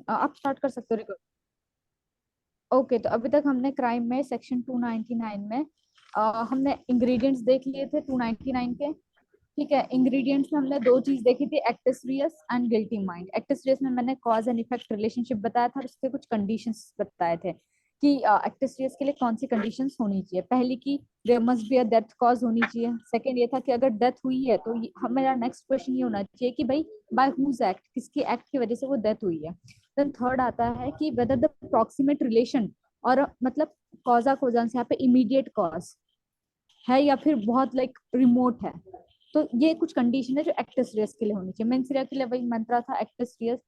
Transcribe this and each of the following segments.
आप स्टार्ट कर सकते हो रिकॉर्ड। ओके, तो अभी तक हमने क्राइम में सेक्शन 299 में हमने इंग्रेडिएंट्स देख लिए थे 299 के। ठीक है, इंग्रेडिएंट्स में हमने दो चीज देखी थी, actus reus and guilty mind. Actus reus में मैंने कॉज एंड इफेक्ट रिलेशनशिप बताया था और उसके कुछ कंडीशंस बताए थे कि एक्टस रियस के लिए कौन सी कंडीशंस होनी चाहिए। पहली की there must be a death cause होनी चाहिए। सेकंड ये था कि अगर डेथ हुई है तो हमारा नेक्स्ट क्वेश्चन ये होना चाहिए कि भाई बाय हुज एक्ट, किसकी एक्ट की वजह से वो डेथ हुई है। देन थर्ड आता है कि वेदर द प्रॉक्सिमेट रिलेशन, और मतलब कॉजा कोजान से यहाँ पे इमीडिएट कॉज है या फिर बहुत लाइक रिमोट है। तो ये कुछ कंडीशन है जो एक्टस रियस के लिए होनी चाहिए। मेंस रिया के लिए वही मंत्रा था, एक्टस रियस,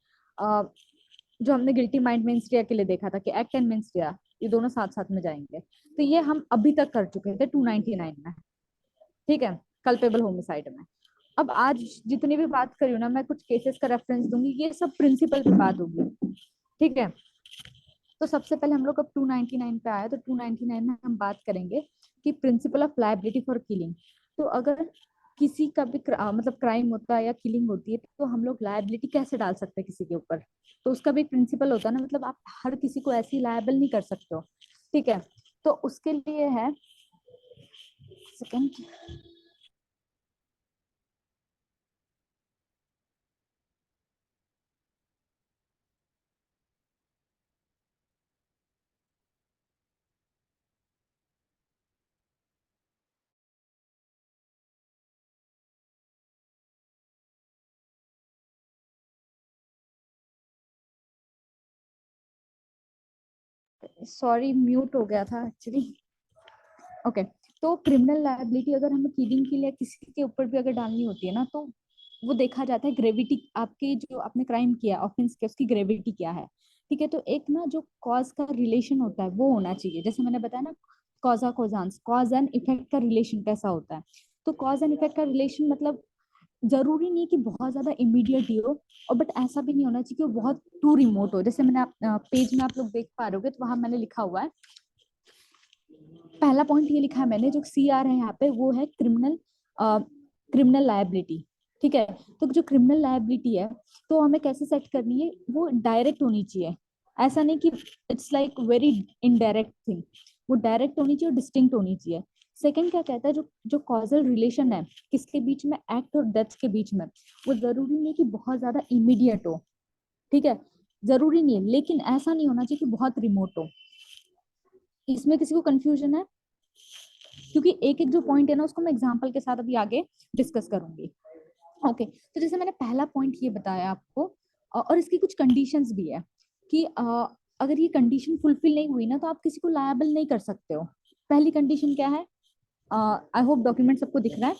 जो हमने गिल्टी माइंड मेंस रिया के लिए देखा था कि एक्ट एंड मेंस रिया ये दोनों साथ साथ में जाएंगे। तो ये हम अभी तक कर चुके थे 299 में। ठीक है, कल्पेबल होमिसाइड में। अब आज जितनी भी बात करी हूँ ना, मैं कुछ केसेस का रेफरेंस दूंगी, ये सब प्रिंसिपल पे बात होगी। ठीक है, तो सबसे पहले हम लोग अब 299 पे आए, तो 299 में हम बात करेंगे कि principle of liability for killing. तो अगर किसी का भी मतलब क्राइम होता है या किलिंग होती है तो हम लोग लायबिलिटी कैसे डाल सकते हैं किसी के ऊपर। तो उसका भी प्रिंसिपल होता है ना, मतलब आप हर किसी को ऐसे ही लायबल नहीं कर सकते हो। ठीक है, तो उसके लिए है सेकंड, सॉरी म्यूट हो गया था एक्चुअली। ओके, तो क्रिमिनल लायबिलिटी अगर हमें किलिंग के लिए किसी के ऊपर भी अगर डालनी होती है ना, तो वो देखा जाता है ग्रेविटी, आपके जो आपने क्राइम किया, ऑफेंस किया, उसकी ग्रेविटी क्या है। ठीक है, तो एक ना जो कॉज का रिलेशन होता है वो होना चाहिए। जैसे मैंने बताया ना, कॉजा कोजांस, कॉज एंड इफेक्ट का रिलेशन कैसा होता है। तो कॉज एंड इफेक्ट का रिलेशन मतलब जरूरी नहीं कि बहुत ज्यादा इमीडिएट ही हो, और बट ऐसा भी नहीं होना चाहिए कि वो बहुत टू रिमोट हो। जैसे मैंने पेज में आप लोग देख पा रहे हो, तो वहां मैंने लिखा हुआ है, पहला पॉइंट ये लिखा है मैंने, जो सी आर है यहाँ पे वो है क्रिमिनल, क्रिमिनल लायबिलिटी। ठीक है, तो जो क्रिमिनल लायबिलिटी है तो हमें कैसे सेट करनी है, वो डायरेक्ट होनी चाहिए। ऐसा नहीं कि it's like very indirect thing, वो डायरेक्ट होनी चाहिए और डिस्टिंक्ट होनी चाहिए। सेकंड क्या कहता है, जो जो कॉजल रिलेशन है किसके बीच में, एक्ट और डेथ के बीच में, वो जरूरी नहीं कि बहुत ज्यादा इमीडिएट हो। ठीक है, जरूरी नहीं है, लेकिन ऐसा नहीं होना चाहिए कि बहुत रिमोट हो। इसमें किसी को कंफ्यूजन है? क्योंकि एक एक जो पॉइंट है ना उसको मैं एग्जांपल के साथ अभी आगे डिस्कस करूंगी। ओके, तो जैसे मैंने पहला पॉइंट ये बताया आपको, और इसकी कुछ कंडीशंस भी है कि अगर ये कंडीशन फुलफिल नहीं हुई ना तो आप किसी को लायबल नहीं कर सकते हो। पहली कंडीशन क्या है, आई होप डॉक्यूमेंट सबको दिख रहा है।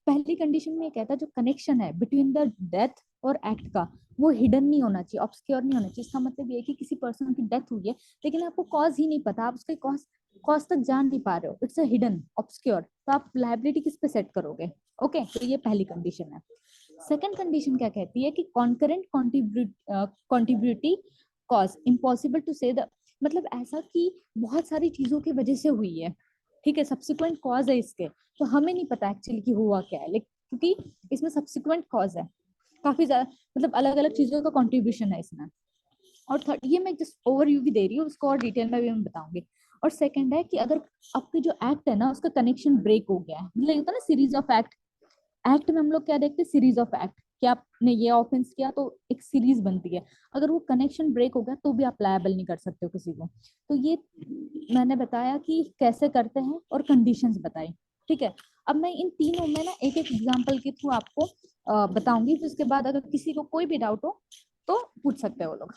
पहली कंडीशन में ये कहता है जो कनेक्शन है बिटवीन द डेथ और एक्ट का, वो हिडन नहीं होना चाहिए, ऑब्सक्योर नहीं होना चाहिए। इसका मतलब ये है कि किसी पर्सन की डेथ हुई है लेकिन आपको कॉज ही नहीं पता, आप उसके कॉज कॉज तक जान नहीं पा रहे हो, इट्स अ हिडन ऑब्सक्योर, तो आप लाइबिलिटी किस पे सेट करोगे। ओके, तो ये पहली कंडीशन है। सेकंड कंडीशन क्या कहती है कि कॉन्करेंट कॉन्ट्रीब्यूटी कॉज इम्पॉसिबल टू से द, मतलब ऐसा कि बहुत सारी चीजों की वजह से हुई है। ठीक है, सब्सिक्वेंट कॉज है इसके, तो हमें नहीं पता एक्चुअली कि हुआ क्या है, लेकिन क्योंकि इसमें सब्सिक्वेंट कॉज है, काफी ज्यादा मतलब अलग अलग चीजों का कंट्रीब्यूशन है इसमें। और थर्ड, ये मैं जस्ट ओवरव्यू भी दे रही हूँ, उसको और डिटेल में भी मैं बताऊंगी। और सेकंड है कि अगर आपके जो एक्ट है ना उसका कनेक्शन ब्रेक हो गया है, मतलब होता है ना सीरीज ऑफ एक्ट, एक्ट में हम लोग क्या देखते हैं, सीरीज ऑफ एक्ट, कि आपने ये ऑफेंस किया तो एक सीरीज बनती है। अगर वो कनेक्शन ब्रेक हो गया तो भी आप लायबल नहीं कर सकते हो किसी को। तो ये मैंने बताया कि कैसे करते हैं और कंडीशंस बताई। ठीक है, अब मैं इन तीनों में ना एक एक एग्जांपल के थ्रू आपको बताऊंगी, फिर उसके बाद अगर किसी को कोई भी डाउट हो तो पूछ सकते हैं वो लोग।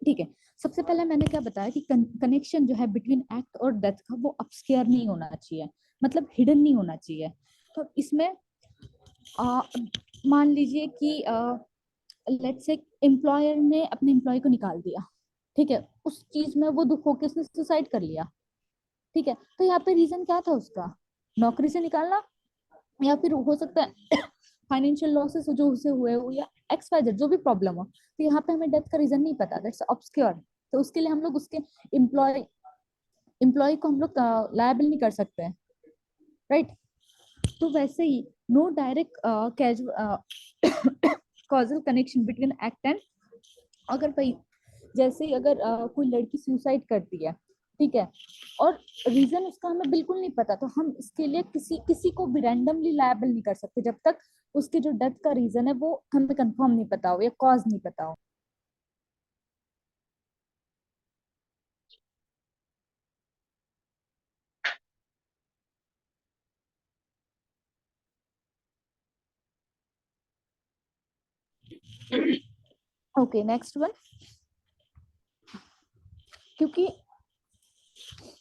ठीक है, सबसे पहले मैंने क्या बताया कि कनेक्शन जो है बिटवीन एक्ट और डेथ का, वो अपस्केयर नहीं होना चाहिए, मतलब हिडन नहीं होना चाहिए। तो इसमें मान लीजिए कि लेट्स से एम्प्लॉयर ने अपने एम्प्लॉय को निकाल दिया। ठीक है, उस चीज में वो दुख होकर उसने सुसाइड कर लिया। ठीक है, तो यहाँ पे रीजन क्या था उसका, नौकरी से निकालना, या फिर हो सकता है फाइनेंशियल लॉसेस जो उसे हुए हो, या एक्स वाई जेड जो भी प्रॉब्लम हो। तो यहाँ पे हमें डेथ का रीजन नहीं पता, दैट्स ऑब्सक्योर। तो उसके लिए हम लोग उसके एम्प्लॉय एम्प्लॉय को हम लोग लायबल नहीं कर सकते हैं, राइट। तो वैसे ही no direct casual causal connection between act and अगर भाई जैसे अगर कोई लड़की सुसाइड करती है, ठीक है, और रीजन उसका हमें बिल्कुल नहीं पता, तो हम इसके लिए किसी किसी को भी रैंडमली लायबल नहीं कर सकते जब तक उसके जो डेथ का रीजन है वो हमें कंफर्म नहीं पता हो या कॉज नहीं पता हो। Okay, next one. क्योंकि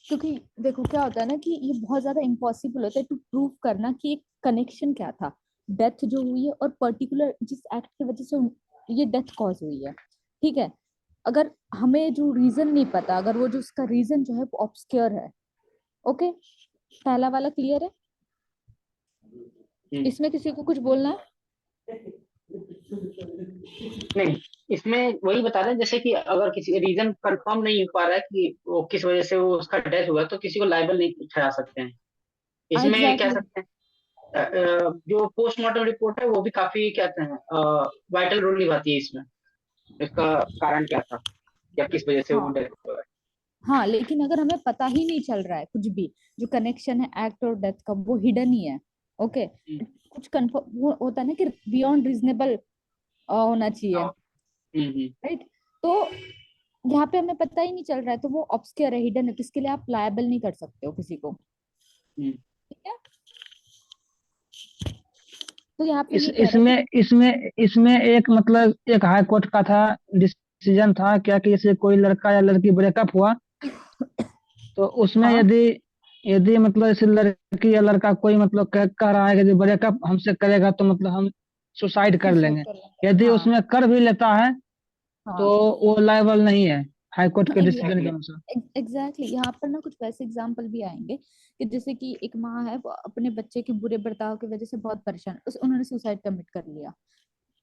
क्योंकि देखो क्या होता है ना कि ये बहुत ज्यादा इम्पॉसिबल होता है टू प्रूव करना कि एक कनेक्शन क्या था, डेथ जो हुई है और पर्टिकुलर जिस एक्ट की वजह से ये डेथ कॉज हुई है, ठीक है। अगर हमें जो रीजन नहीं पता, अगर वो जो उसका रीजन जो है वो ऑब्सक्योर है, ओके, पहला वाला क्लियर है? हम्म। इसमें किसी को कुछ बोलना है? नहीं, इसमें वही बता रहे हैं जैसे कि अगर किसी रीजन कंफर्म नहीं हो पा रहा है कि वो किस वजह से वो उसका डेथ हुआ, तो किसी को लाइबल नहीं ठहरा सकते हैं। इसमें कह एग्जैक्टली। सकते हैं जो पोस्टमार्टम रिपोर्ट है वो भी काफी कहते हैं वाइटल रोल निभाती है इसमें। इसका कारण क्या था या किस वजह से वो हाँ डेथ हुआ है। हाँ, लेकिन अगर हमें पता ही नहीं चल रहा है कुछ भी, जो कनेक्शन है एक्ट और डेथ का वो हिडन ही है, ओके, हम्म, कुछ कंफर्म वो होता है ना कि बियॉन्ड रीजनेबल होना चाहिए, हाँ, हम्म, राइट? तो यहाँ पे हमें पता ही नहीं चल रहा है तो वो ऑब्सक्योर है, हिडन है, तो इसके लिए आप लायबल नहीं कर सकते हो किसी को, हम्म। ठीक है। तो यहाँ पे इस ये कह रहा है इसमें कि इसमें इसमें एक मतलब एक हाई कोर्ट का था, डिसीजन था क्या कि जैसे कोई लड़का या लड़की ब्रेकअप हुआ, तो उसमें हाँ यदि यदि मतलब जैसे लड़की या लड़का कोई मतलब कह रहा है कि यदि ब्रेकअप हमसे करेगा तो मतलब हम सुसाइड कर सुसाइड लेंगे, कर लेंगे, यदि हाँ उसमें कर भी लेता है तो हाँ। वो लायबल नहीं है हाई कोर्ट के डिसीजन के एग्जैक्टली। एग्जैक्टली, अनुसार। एग्जैक्टली, यहाँ पर ना कुछ वैसे एग्जाम्पल भी आएंगे कि जैसे कि एक माँ है, वो अपने बच्चे के बुरे बर्ताव की वजह से बहुत परेशान, उन्होंने सुसाइड कमिट कर लिया।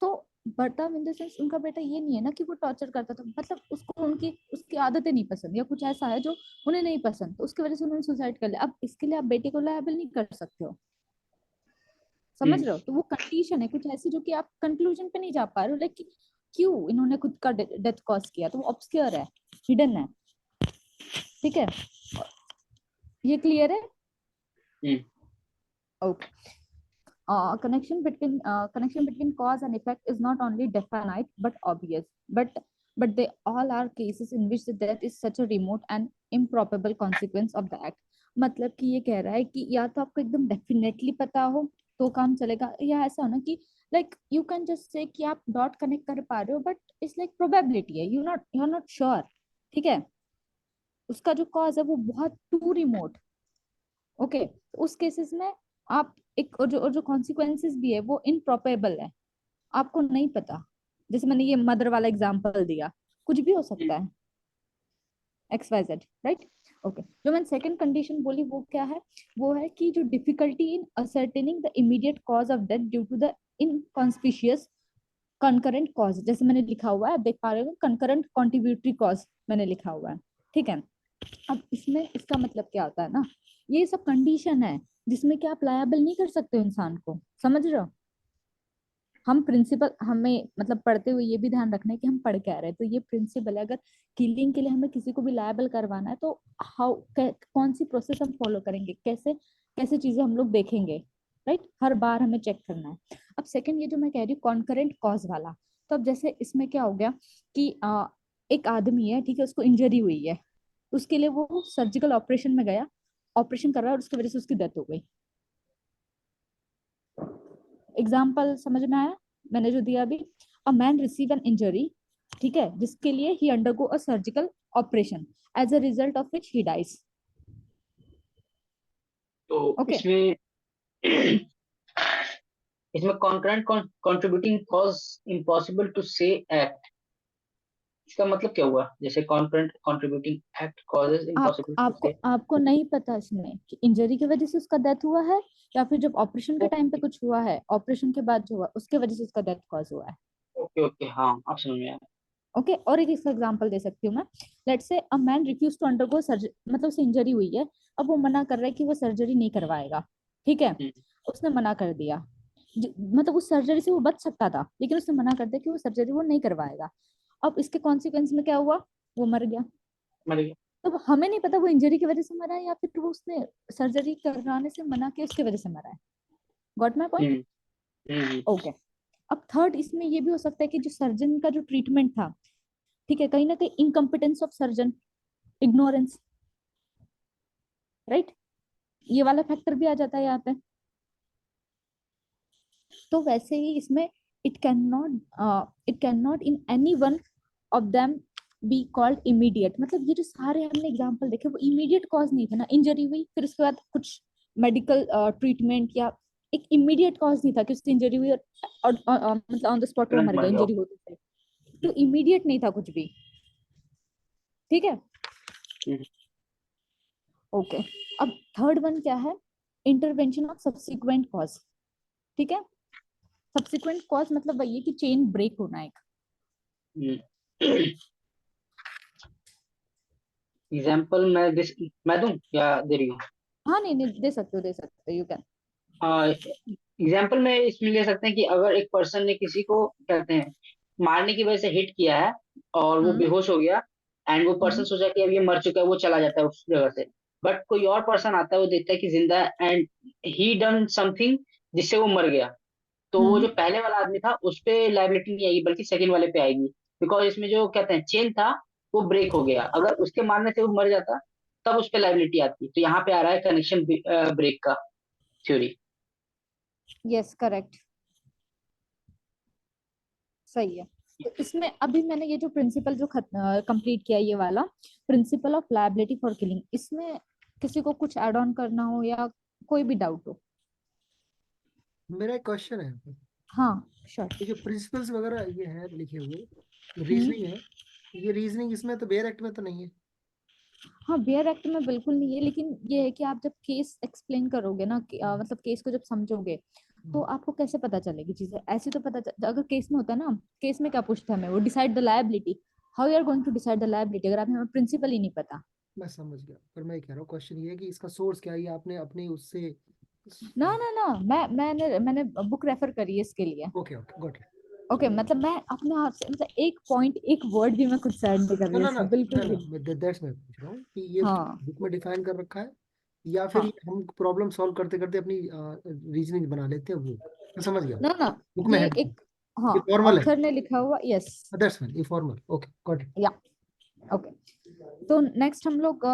तो बर्ताव इन द सेंस उनका बेटा ये नहीं है ना कि वो टॉर्चर करता था, मतलब उसको उनकी उसकी आदतें नहीं पसंद या कुछ ऐसा है जो उन्हें नहीं पसंद, तो उसकी वजह से उन्होंने सुसाइड कर लिया। अब इसके लिए आप बेटे को लायबल नहीं कर सकते हो, समझ हम्म, रहे हो? तो वो कंडीशन है कुछ ऐसी जो कि आप कंक्लूजन पे नहीं जा पा रहे हो, लाइक क्यों इन्होंने खुद का डेथ कॉज किया, तो वो ऑब्सक्योर है, हिडन है, ठीक है। ये क्लियर है? हम्म। Okay. Connection between cause and effect is not only definite but obvious, but they all are cases in which the death is such a remote and improbable consequence of the act. मतलब कि ये कह रहा है कि या तो आपको एकदम डेफिनेटली पता हो तो काम चलेगा, या ऐसा हो ना कि like you can just say कि आप डॉट कनेक्ट कर पा रहे हो बट इट्स लाइक प्रोबेबिलिटी है, यू आर नॉट श्योर, ठीक है। उसका जो कॉज है वो बहुत टू रिमोट, ओके, तो उस केसेस में आप एक और जो कॉन्सिक्वेंसेस भी है वो इनप्रोपेबल है, आपको नहीं पता। जैसे मैंने ये मदर वाला एग्जांपल दिया, कुछ भी हो सकता है, X Y Z, right? Okay, जो मैंने सेकंड कंडीशन बोली वो क्या है? वो है कि जो difficulty in ascertaining the immediate cause of death due to the inconspicuous concurrent cause, जैसे मैंने लिखा हुआ है, आप देख पा रहे हो, कंकरेंट कॉन्ट्रीब्यूटरी कॉज मैंने लिखा हुआ है, ठीक है। अब इसमें इसका मतलब क्या होता है ना, ये सब कंडीशन है जिसमें कि आप लायबल नहीं कर सकते हो इंसान को, समझ रहे हो? हम प्रिंसिपल, हमें मतलब पढ़ते हुए ये भी ध्यान रखना है कि हम पढ़ क्या रहे हैं, तो ये प्रिंसिपल है। अगर किलिंग के लिए हमें किसी को भी लायबल करवाना है तो हाउ कौन सी प्रोसेस हम फॉलो करेंगे, कैसे कैसे चीजें हम लोग देखेंगे, राइट? हर बार हमें चेक करना है। अब सेकंड, ये जो मैं कह रही हूँ कॉन्करेंट कॉज वाला, तो अब जैसे इसमें क्या हो गया कि एक आदमी है, ठीक है, उसको इंजरी हुई है, उसके लिए वो सर्जिकल ऑपरेशन में गया, ऑपरेशन कर रहा है और उसकी वजह से उसकी डेथ हो गई। एग्जाम्पल समझ में आया मैंने जो दिया अभी? A man receive an injury, ठीक है, जिसके लिए ही undergo a surgical operation, as a result of which he dies, तो ओके। इसमें इसमें concurrent contributing cause impossible to say act, इसका मतलब क्या हुआ? जैसे कॉन्करेंट कंट्रीब्यूटिंग एक्ट कॉजेज आप इम्पॉसिबल टू आपको से। आपको नहीं पता इसमें कि इंजरी की वजह से उसका डेथ हुआ है या फिर जब ऑपरेशन के टाइम पे ओके, कुछ हुआ है, ऑपरेशन के बाद जो हुआ उसके वजह से उसका डेथ कॉज हुआ है, ओके, ओके, हाँ, आप समझ में आया। ओके। और एक इसका एग्जांपल दे सकती हूँ मैं। Let's say a man refuse to undergo surgery, मतलब उसे इंजरी हुई है, अब वो मना कर रहा है कि वो सर्जरी नहीं करवाएगा, ठीक है, हम्म, उसने मना कर दिया। मतलब उस सर्जरी से वो बच सकता था लेकिन उसने मना कर दिया कि वो सर्जरी वो नहीं करवाएगा। अब इसके कॉन्सिक्वेंस में क्या हुआ, वो मर गया। मर गया। तो हमें नहीं पता वो इंजरी की वजह से मरा है या फिर वो उसने सर्जरी कराने से मना के उसकी वजह से मरा है। Got my point? Hmm hmm okay. अब थर्ड इसमें ये भी हो सकता है कि जो सर्जन का जो ट्रीटमेंट था, ठीक है, कहीं ना कहीं incompetence of surgeon, ignorance, right, ये वाला फैक्टर भी आ जाता है यहाँ पे। तो वैसे ही इसमें it can not in any one of them be called immediate. मतलब ये जो सारे हमने एग्जांपल देखे वो इमीडिएट कॉज नहीं थे ना, इंजरी हुई फिर उसके बाद कुछ मेडिकल ट्रीटमेंट, या एक इमीडिएट कॉज नहीं था कि उसकी इंजरी हुई और मतलब ऑन द स्पॉट वो तुरंत मर मर गया जाओ। इंजरी होते थे। तो इमीडिएट नहीं था कुछ भी, ठीक है। हम्म, ओके। अब थर्ड वन क्या है, इंटरवेंशन ऑफ सब्सिक्वेंट कॉज, ठीक है। सब्सिक्वेंट कॉज मतलब वही है कि चेन ब्रेक होना एक। एग्जाम्पल मैं दूं या दे रही हूँ? हाँ नहीं नहीं, दे सकते हो, दे सकते हो, यू कैन। एग्जाम्पल में इसमें ले सकते हैं कि अगर एक पर्सन ने किसी को कहते हैं मारने की वजह से हिट किया है और वो हम्म बेहोश हो गया, एंड वो पर्सन हम्म सोचा कि अब ये मर चुका है, वो चला जाता है उस जगह से। बट कोई और पर्सन आता है, वो देखता है कि जिंदा है एंड ही डन समथिंग जिससे वो मर गया। तो वो जो हम्म पहले वाला आदमी था उस पे लाइबिलिटी नहीं आएगी, बल्कि सेकंड वाले पे आएगी। बिकॉज इसमें जो कहते हैं चेन था वो ब्रेक हो गया, अगर उसके मारने से वो मर जाता तब उस पे लाइबिलिटी आती। तो यहाँ पे आ रहा है कनेक्शन ब्रेक का थ्योरी। यस करेक्ट, सही है। तो इसमें अभी मैंने ये जो प्रिंसिपल जो कंप्लीट किया ये वाला principle of liability for killing, इसमें किसी को कुछ ऐड ऑन करना हो या कोई भी डाउट हो? मेरा एक क्वेश्चन है। हाँ श्योर। ये जो प्रिंसिपल्स वगैरह ये है लिखे हुए, हम्म। रीजनिंग है, ये रीजनिंग इसमें तो बेयर एक्ट में तो नहीं है? हाँ बेयर एक्ट में बिल्कुल नहीं है, लेकिन ये है कि आप जब केस एक्सप्लेन करोगे ना मतलब केस को जब समझोगे तो आपको कैसे पता चलेगी चीजें, ऐसे तो अगर केस में होता है ना, केस में क्या पूछता है हमें, वो decide the liability, how you are going to decide the liability अगर आपने प्रिंसिपल ही नहीं पता। मैं समझ गया, पर मैं कह रहा हूँ क्वेश्चन ये है कि इसका सोर्स क्या है, ये आपने अपने उससे। ना ना ना, मैंने बुक रेफर करी है इसके लिए। Okay okay got it. Okay मतलब मैं अपने आप से मतलब एक पॉइंट एक वर्ड भी मैं खुद से ऐड नहीं कर ना रही ना ना इसमें, बिल्कुल ना भी ना, नहीं। मैं दैट्स मैं पूछ रहा हूँ कि ये हाँ बुक में डिफाइन कर रखा है, या फिर हाँ। ये हम प्रॉब्लम सॉल्व करते करते अपनी रीजनिंग बना लेते हैं वो। मैं समझ गया, ना ना, बुक में ये है। एक, हाँ, ये फॉर्मल है। ऑथर ने लिखा हुआ, यस। दैट्स फाइन, ये फॉर्मल, ओके गॉट इट। या ओके। तो नेक्स्ट हम लोग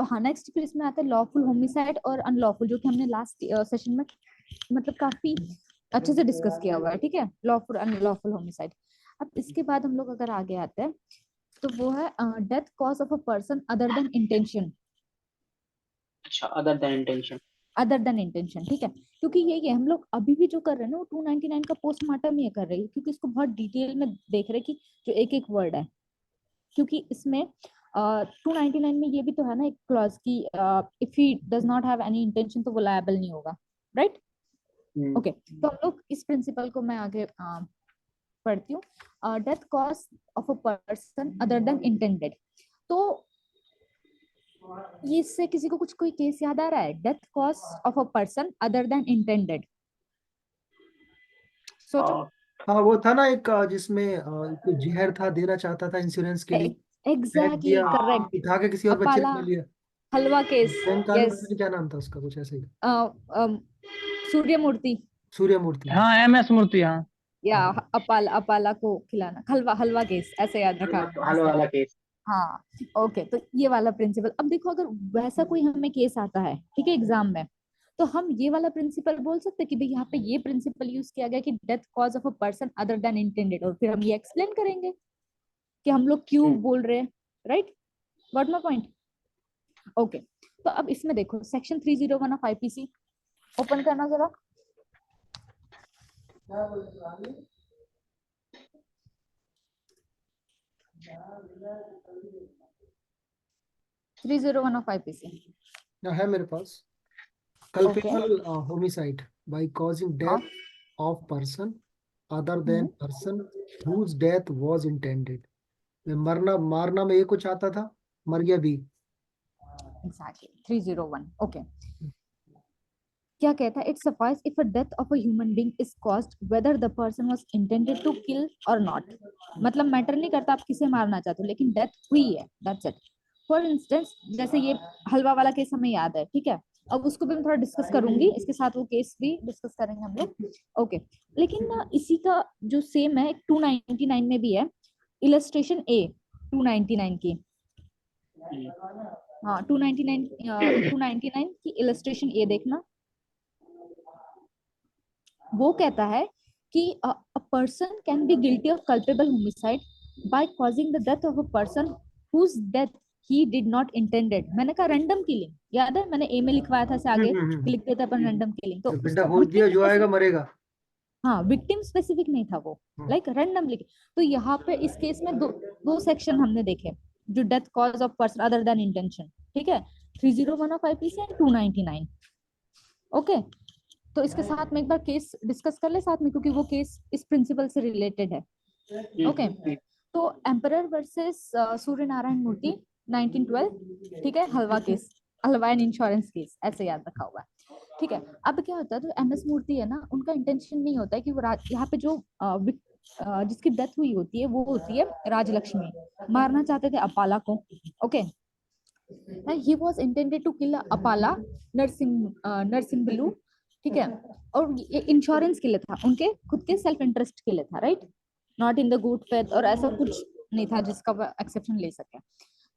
हाँ नेक्स्ट फिर इसमें आता है लॉफुल होमिसाइड और अनलॉफुल, जो कि हमने लास्ट सेशन में मतलब काफी अच्छे से डिस्कस किया हुआ है, ठीक है, लॉफुल अनलॉफुल होमिसाइड। अब इसके बाद हम लोग अगर आगे आते हैं तो वो है death cause of a person other than intention. अच्छा, other than intention. Other than intention, ठीक है, क्योंकि ये हम लोग अभी भी जो कर रहे हैं ना वो 299 का पोस्टमार्टम ये कर रहे हैं, क्योंकि इसको बहुत डिटेल में देख रहे हैं कि जो एक एक वर्ड है, क्योंकि इसमें 299 में ये भी तो है ना एक क्लॉज की, if he does not have any intention तो वो लायबल नहीं होगा, राइट। ओके, तो हम लोग इस प्रिंसिपल को मैं आगे पढ़ती हूँ। Death cause of a person other then intended, तो ये इससे किसी को कुछ कोई केस याद आ रहा है, death cause of a person other then intended? सोचो। हाँ वो था ना एक जिसमें कोई जहर था, देना चाहता था इंश्योरेंस के लिए, फेंक एग्जैक्टली दिया, करेक्ट। उठा के किसी और बच्चे ने अपाला खा लिया। हलवा केस। जैन काली यस। पता नहीं क्या नाम था उसका, कुछ ऐसे ही। सूर्य मूर्ति, सूर्य मूर्ति, हाँ। हाँ, MS मूर्ति, हाँ। या अपाला, अपाला को खिलाना, हलवा, हलवा केस ऐसे याद रखा आपने हल इससे। वाला केस। हाँ। ओके, तो ये वाला प्रिंसिपल, अब देखो अगर वैसा कोई हमें केस आता है, ठीक है, एग्जाम में, तो हम ये वाला प्रिंसिपल बोल सकते हैं कि भाई यहाँ पे ये प्रिंसिपल यूज किया गया कि death cause of a person other then intended, और फिर हम ये एक्सप्लेन करेंगे कि हम लोग क्यों बोल रहे हैं, right, what my point. Okay, तो अब इसमें देखो सेक्शन 301 ऑफ आईपीसी ओपन करना जरा। 301 ऑफ आईपीसी। है मेरे पास। Okay. Culpable homicide by causing हाँ। Death of person other than hmm. Person whose death was intended. मरना, मारना में ये कुछ आता था, मर गया भी। एग्जैक्टली 301। ओके, क्या कहता है, it suffice if a death of a human being is caused whether the person was intended to kill or not. मतलब मैटर नहीं करता आप किसे मारना चाहते हो, लेकिन डेथ हुई है, दैट्स इट। फॉर इंस्टेंस जैसे ये हलवा वाला केस हमें याद है, ठीक है, अब उसको भी मैं थोड़ा डिस्कस करूंगी, इसके साथ वो केस भी डिस्कस करेंगे हम लोग। ओके, लेकिन ना इसी का जो सेम है 299 में भी है, इलस्ट्रेशन ए 299 की। हाँ 299 की इलस्ट्रेशन ए देखना। वो कहता है कि a person can be guilty of culpable homicide by causing the death of a person whose death he did not intended। मैंने कहा रैंडम किलिंग, याद है मैंने ए में लिखवाया था, से आगे लिख देते अपन रैंडम किलिंग, तो गड्ढा खोद दिया, जो आएगा मरेगा। हाँ विक्टिम स्पेसिफिक नहीं था वो, लाइक रैंडम लिखे। तो यहाँ पे इस केस में दो सेक्शन हमने देखे, जो death cause of person other than intention, ठीक है, 301 ऑफ आईपीसी एंड 299। ओके, तो इसके साथ में एक बार केस डिस्कस कर ले साथ में, क्योंकि वो केस इस प्रिंसिपल से रिलेटेड है। ओके, तो एम्परर वर्सेस सूर्य नारायण मूर्ति 1912, ठीक है, halwa case, halwa and insurance case, ऐसे याद रखा हुआ है, ठीक है। अब क्या होता है, जो एमएस मूर्ति है ना, उनका इंटेंशन नहीं होता है कि वो यहाँ पे जो जिसकी डेथ हुई होती है वो होती है राजलक्ष्मी, मारना चाहते थे अपाला को। Okay, he was intended to kill Apala Narasimhulu, ठीक है, और ये इंश्योरेंस के लिए था, उनके खुद के सेल्फ इंटरेस्ट के लिए था, right, not in the good faith, और ऐसा कुछ नहीं था जिसका वो एक्सेप्शन ले सके।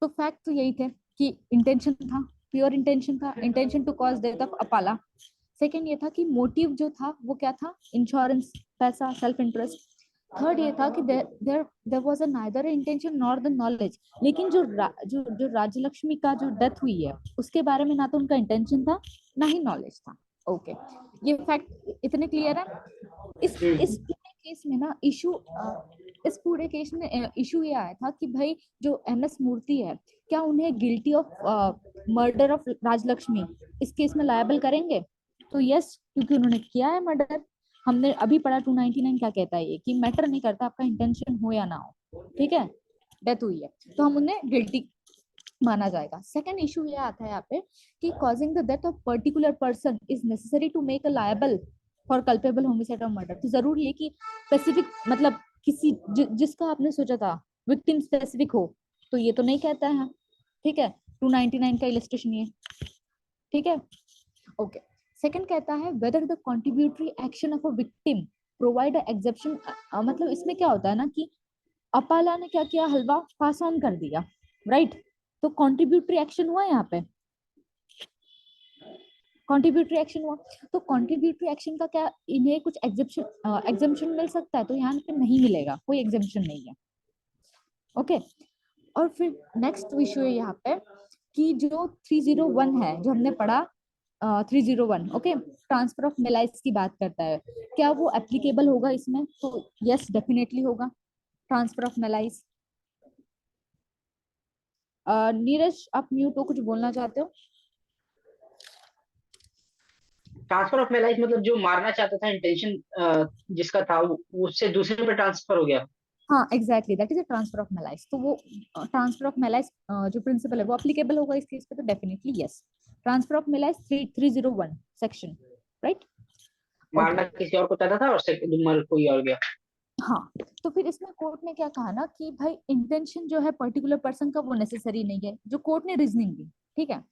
तो फैक्ट तो यही थे कि इंटेंशन था, प्योर इंटेंशन था, intention to cause death of Apala. Second ये था कि मोटिव जो था वो क्या था, इंश्योरेंस, पैसा, सेल्फ इंटरेस्ट। थर्ड ये था कि there was a neither intention nor the knowledge. लेकिन जो राजलक्ष्मी का जो डेथ हुई है उसके बारे में ना तो उनका इंटेंशन था ना ही नॉलेज था। ओके, ये फैक्ट इतने क्लियर है। इस पूरे केस में ना इस पूरे केस में इशू ये आया था कि भाई जो एमएस मूर्ति है, क्या उन्हें guilty of murder of Rajalakshmi इस केस में लायबल करेंगे? तो यस, क्योंकि उन्होंने किया है मर्डर। हमने अभी पढ़ा 299 क्या कहता है, ये कि मैटर नहीं करता आपका इंटेंशन हो या ना हो, ठीक है, डेथ हुई है तो हम उन्हें गिल्टी माना जाएगा। सेकंड इशू ये आता है यहाँ पे कि causing the death of particular person is necessary to make a liable for culpable homicide or murder. तो जरूरी है कि स्पेसिफिक, मतलब किसी जिसका आपने सोचा था विक्टिम स्पेसिफिक हो, तो ये तो नहीं कहता है, ठीक है, 299 का इलस्ट्रेशन ये, ठीक है। ओके, सेकंड कहता है whether the contributory action of a victim provide a exception. मतलब इसमें क्या होता है ना कि अपाला ने क्या किया, हलवा पास ऑन कर दिया, राइट, तो कंट्रीब्यूटरी एक्शन हुआ यहाँ पे, कंट्रीब्यूटरी एक्शन हुआ, तो कंट्रीब्यूटरी एक्शन का क्या इन्हें कुछ एग्जेम्पशन मिल सकता है? तो यहाँ पे नहीं मिलेगा, कोई एग्जेम्पशन नहीं है। ओके, और फिर नेक्स्ट इशू है यहाँ पे कि जो 301 है जो हमने पढ़ा, 301, ओके, ट्रांसफर ऑफ मेलाइस की बात करता है, क्या वो एप्लीकेबल होगा इसमें? तो यस डेफिनेटली होगा, ट्रांसफर ऑफ मेलाइस। नीरज आप म्यूट हो, कुछ बोलना चाहते हो? ट्रांसफर ऑफ मेलाइज मतलब जो मारना चाहता था, इंटेंशन जिसका था उससे दूसरे पे ट्रांसफर हो गया। हाँ exactly, that is a transfer of malice. तो वो ट्रांसफर ऑफ मेलाइस जो प्रिंसिपल है वो एप्लीकेबल होगा इस केस पे, तो definitely yes, transfer of malice 301 section, right. मारना किसी और को चाहता था और मर कोई और गया। हाँ, तो फिर इसमें कोर्ट ने क्या कहा ना कि भाई इंटेंशन जो है पर्टिकुलर पर्सन का वो नेसेसरी नहीं है, जो कोर्ट ने रीजनिंग दी, ठीक है।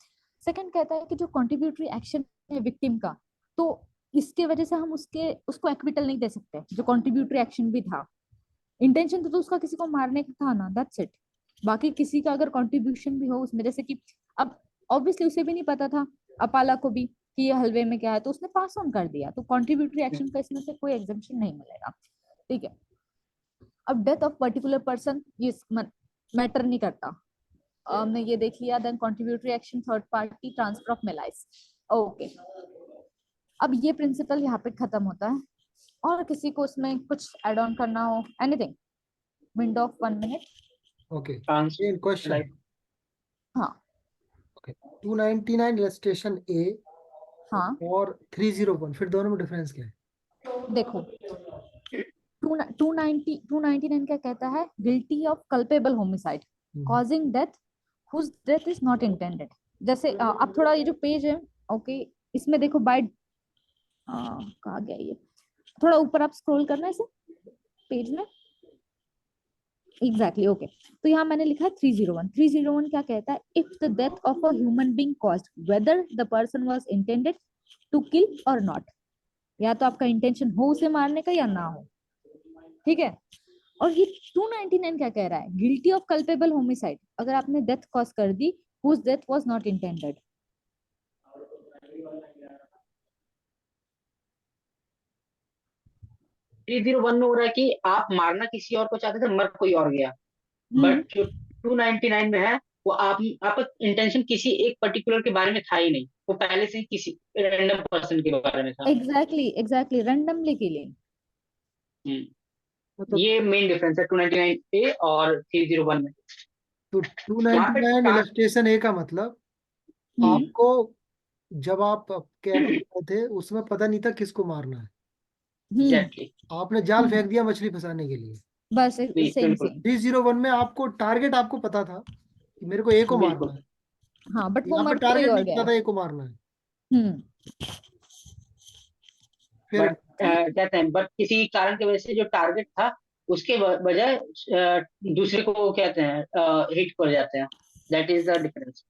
सेकंड कहता है कि जो कंट्रीब्यूटरी एक्शन है विक्टिम का, तो इसके वजह से हम उसको एक्विटल नहीं दे सकते, जो कंट्रीब्यूटरी एक्शन भी था। इंटेंशन तो उसका किसी को मारने का था ना, दैट्स इट। बाकी किसी का अगर कंट्रीब्यूशन भी हो उसमें, जैसे कि अब ऑब्वियसली उसे भी नहीं पता था अपाला को भी कि ये हलवे में क्या है, तो उसने पास ऑन कर दिया, तो कंट्रीब्यूटरी एक्शन का इसमें से कोई एग्जेम्पशन नहीं मिलेगा, ठीक है। अब डेथ ऑफ पर्टिकुलर पर्सन ये मैटर नहीं करता, हमने ये देख लिया। Then contributory action, third party, transfer of malice. Okay, अब ये प्रिंसिपल यहाँ पे खत्म होता है। और किसी को उसमें कुछ एड ऑन करना हो, anything? Window of 1 minute. Okay, same question. हाँ ओके, 299 इलस्ट्रेशन ए हाँ, और 301, फिर दोनों में डिफरेंस क्या है? देखो 299 क्या कहता है, guilty of culpable homicide causing death whose death is not intended. जैसे आप थोड़ा ये जो पेज है, ओके, इसमें देखो बाय कहाँ गया ये, थोड़ा ऊपर आप स्क्रॉल करना है इसे पेज में, एग्जैक्टली ओके। तो यहाँ मैंने लिखा है 301। 301 क्या कहता है, if the death of a human being caused whether the person was intended to kill or not, या तो आपका इंटेंशन हो उसे मारने का या ना हो, ठीक है। और ये 299 क्या कह रहा है, गिल्टी ऑफ कल्पेबल होमिसाइड, अगर आपने डेथ कॉज कर दी whose death was not intended. 301 में हो रहा है कि आप मारना किसी और को चाहते थे, मर कोई और गया। बट जो 299 में है, वो आपका इंटेंशन किसी एक पर्टिकुलर के बारे में था ही नहीं, वो पहले से ही किसी रैंडम पर्सन के बारे में था। Exactly randomly killing. तो ये मेन डिफरेंस है 299 पे और 301 में। तो यहाँ पे 299 इलस्ट्रेशन ए का मतलब, हम्म, आपको जब आप कैच कर रहे थे उसमें पता नहीं था किसको मारना है, हम्म एग्जैक्टली, आपने जाल हम्म, फेंक दिया मछली फंसाने के लिए। बस सेम बिल्कुल सेम। 301 में आपको टारगेट आपको पता था कि मेरे को ए को मारना बिल्कुल। है, हाँ बट वो यहाँ पे मर कोई टारगेट और नहीं गया पता है। था ए को मारना है। हम्म फिर बट कहते हैं, बट किसी कारण की वजह से जो टारगेट था उसके बजाय दूसरे को कहते हैं हिट कर जाते हैं। That is the difference.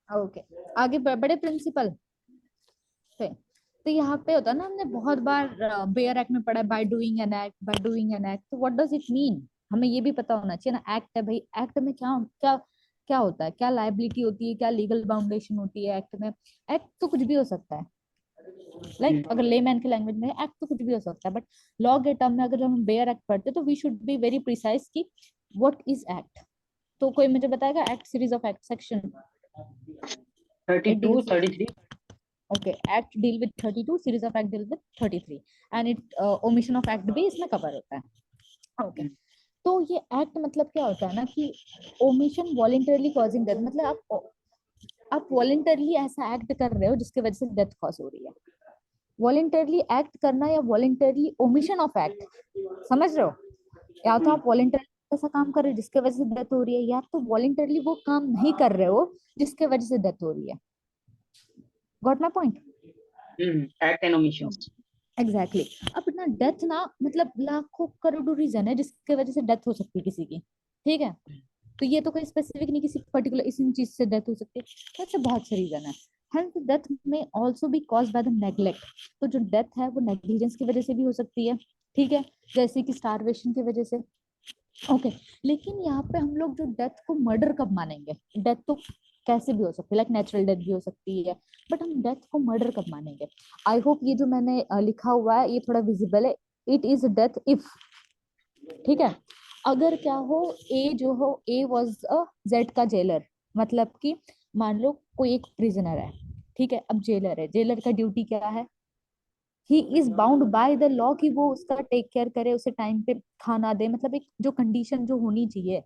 Okay, आगे बड़े प्रिंसिपल पे। तो यहाँ पे होता है ना, हमने बहुत बार बेयर एक्ट में पढ़ा है, by doing an act, by doing an act, तो व्हाट डज इट मीन, हमें ये भी पता होना चाहिए ना। एक्ट है भाई, एक्ट में क्या क्या क्या होता है, क्या लायबिलिटी होती है, क्या लीगल बाउंडेशन होती है एक्ट में। एक्ट तो कुछ भी हो सकता है, अगर लेमैन के लैंग्वेज में एक्ट तो कुछ भी हो सकता है, बट लॉ के टर्म में अगर हम बेयर एक्ट पढ़ते तो we should be very precise कि व्हाट इज एक्ट। तो कोई मुझे बताएगा act, series of act, section 32 33। okay, act deal with 32, series of act deal with 33, and it omission of act भी इसमें कवर होता है। okay. तो ये एक्ट मतलब क्या होता है ना कि ओमिशन वॉलेंटरली कॉजिंग डेथ, मतलब आप वॉलेंटरली ऐसा एक्ट कर रहे हो जिसकी वजह से डेथ कॉज हो रही है। वॉलेंटरली एक्ट करना या वॉलेंटरली ओमिशन ऑफ एक्ट, समझ रहे हो, या तो आप वॉलेंटरली ऐसा काम कर रहे हो जिसके वजह से डेथ हो रही है, या तो वॉलेंटरली वो काम नहीं कर रहे हो जिसके वजह से डेथ हो रही है। Got my point? Act and omissions. Exactly अब ना डेथ ना मतलब लाखों करोड़ों रीजन है जिसके वजह से डेथ हो सकती है किसी की, ठीक है। तो ये तो कोई स्पेसिफिक नहीं किसी पर्टिकुलर इसी चीज से डेथ हो सकती है, ऐसे बहुत से रीजन है। हेंस डेथ में also be cause by the neglect, तो जो डेथ है वो नेग्लिजेंस की वजह से भी हो सकती है, ठीक है, जैसे कि स्टारवेशन की वजह से। ओके लेकिन यहाँ पे हम लोग जो डेथ को मर्डर कब मानेंगे, डेथ तो कैसे भी हो सकती है, लाइक नेचुरल डेथ भी हो सकती है, बट हम डेथ को मर्डर कब मानेंगे। आई होप ये जो मैंने लिखा हुआ है ये थोड़ा विजिबल है। इट इज डेथ इफ, ठीक है, अगर क्या हो, ए जो हो, ए वॉज अ जेड का जेलर, मतलब कि मान लो कोई एक प्रिजनर है, ठीक है, अब जेलर है, जेलर का ड्यूटी क्या है, he is bound by the law कि वो उसका टेक केयर करे, उसे टाइम पे खाना दे, मतलब एक जो कंडीशन जो होनी चाहिए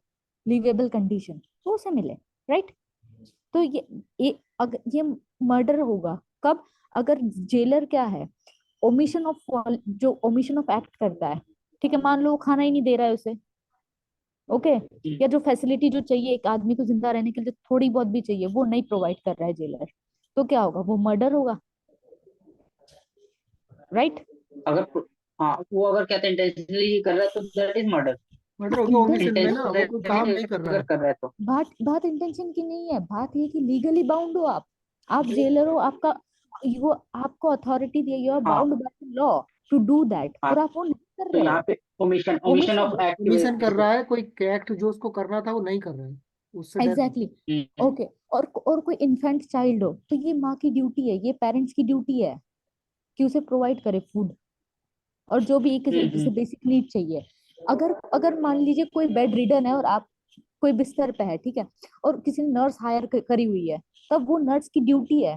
लिवेबल कंडीशन वो उसे मिले, राइट। तो अगर ये मर्डर होगा कब, अगर जेलर क्या है, ओमिशन ऑफ, जो ओमिशन ऑफ एक्ट करता है, ठीक है, मान लो वो खाना ही नहीं दे रहा है उसे, ओके, या जो फैसिलिटी जो चाहिए एक आदमी को जिंदा रहने के लिए थोड़ी बहुत भी चाहिए वो नहीं प्रोवाइड कर रहा है जेलर, तो क्या होगा, वो मर्डर होगा, राइट। अगर हाँ, वो अगर कहते हैं इंटेंशनली कर रहा है तो दैट इज मर्डर। मर्डर हो गया इंटेंशन, ओमिशन में ना, वो कोई काम इंटेंशनली नहीं कर रहा अगर है। कर रहा है तो बात बात इंटेंशन की नहीं है, बात ये कि लीगली बाउंड हो आप जेलर हो, आपका वो आपको अथॉरिटी दी है, यू आर हाँ bound by law to do that, हाँ। और आप वो नहीं कर तो रहे यहाँ हो, पे omission omission of omission, act की ओमिशन वजह कर से। रहा है, कोई एक्ट जो उसको करना था वो नहीं कर रहा है, उससे डेथ। Exactly, okay. और कोई इन्फेंट चाइल्ड हो तो ये माँ की ड्यूटी है, ये पेरेंट्स की ड्यूटी है कि उसे प्रोवाइड करे फूड और जो भी एक हम्म, जिसे बेसिक नीड चाहिए। अगर अगर मान लीजिए कोई बेड रिडन है और आप कोई बिस्तर पे है, ठीक है, और किसी ने नर्स हायर करी हुई है, तब वो नर्स की ड्यूटी है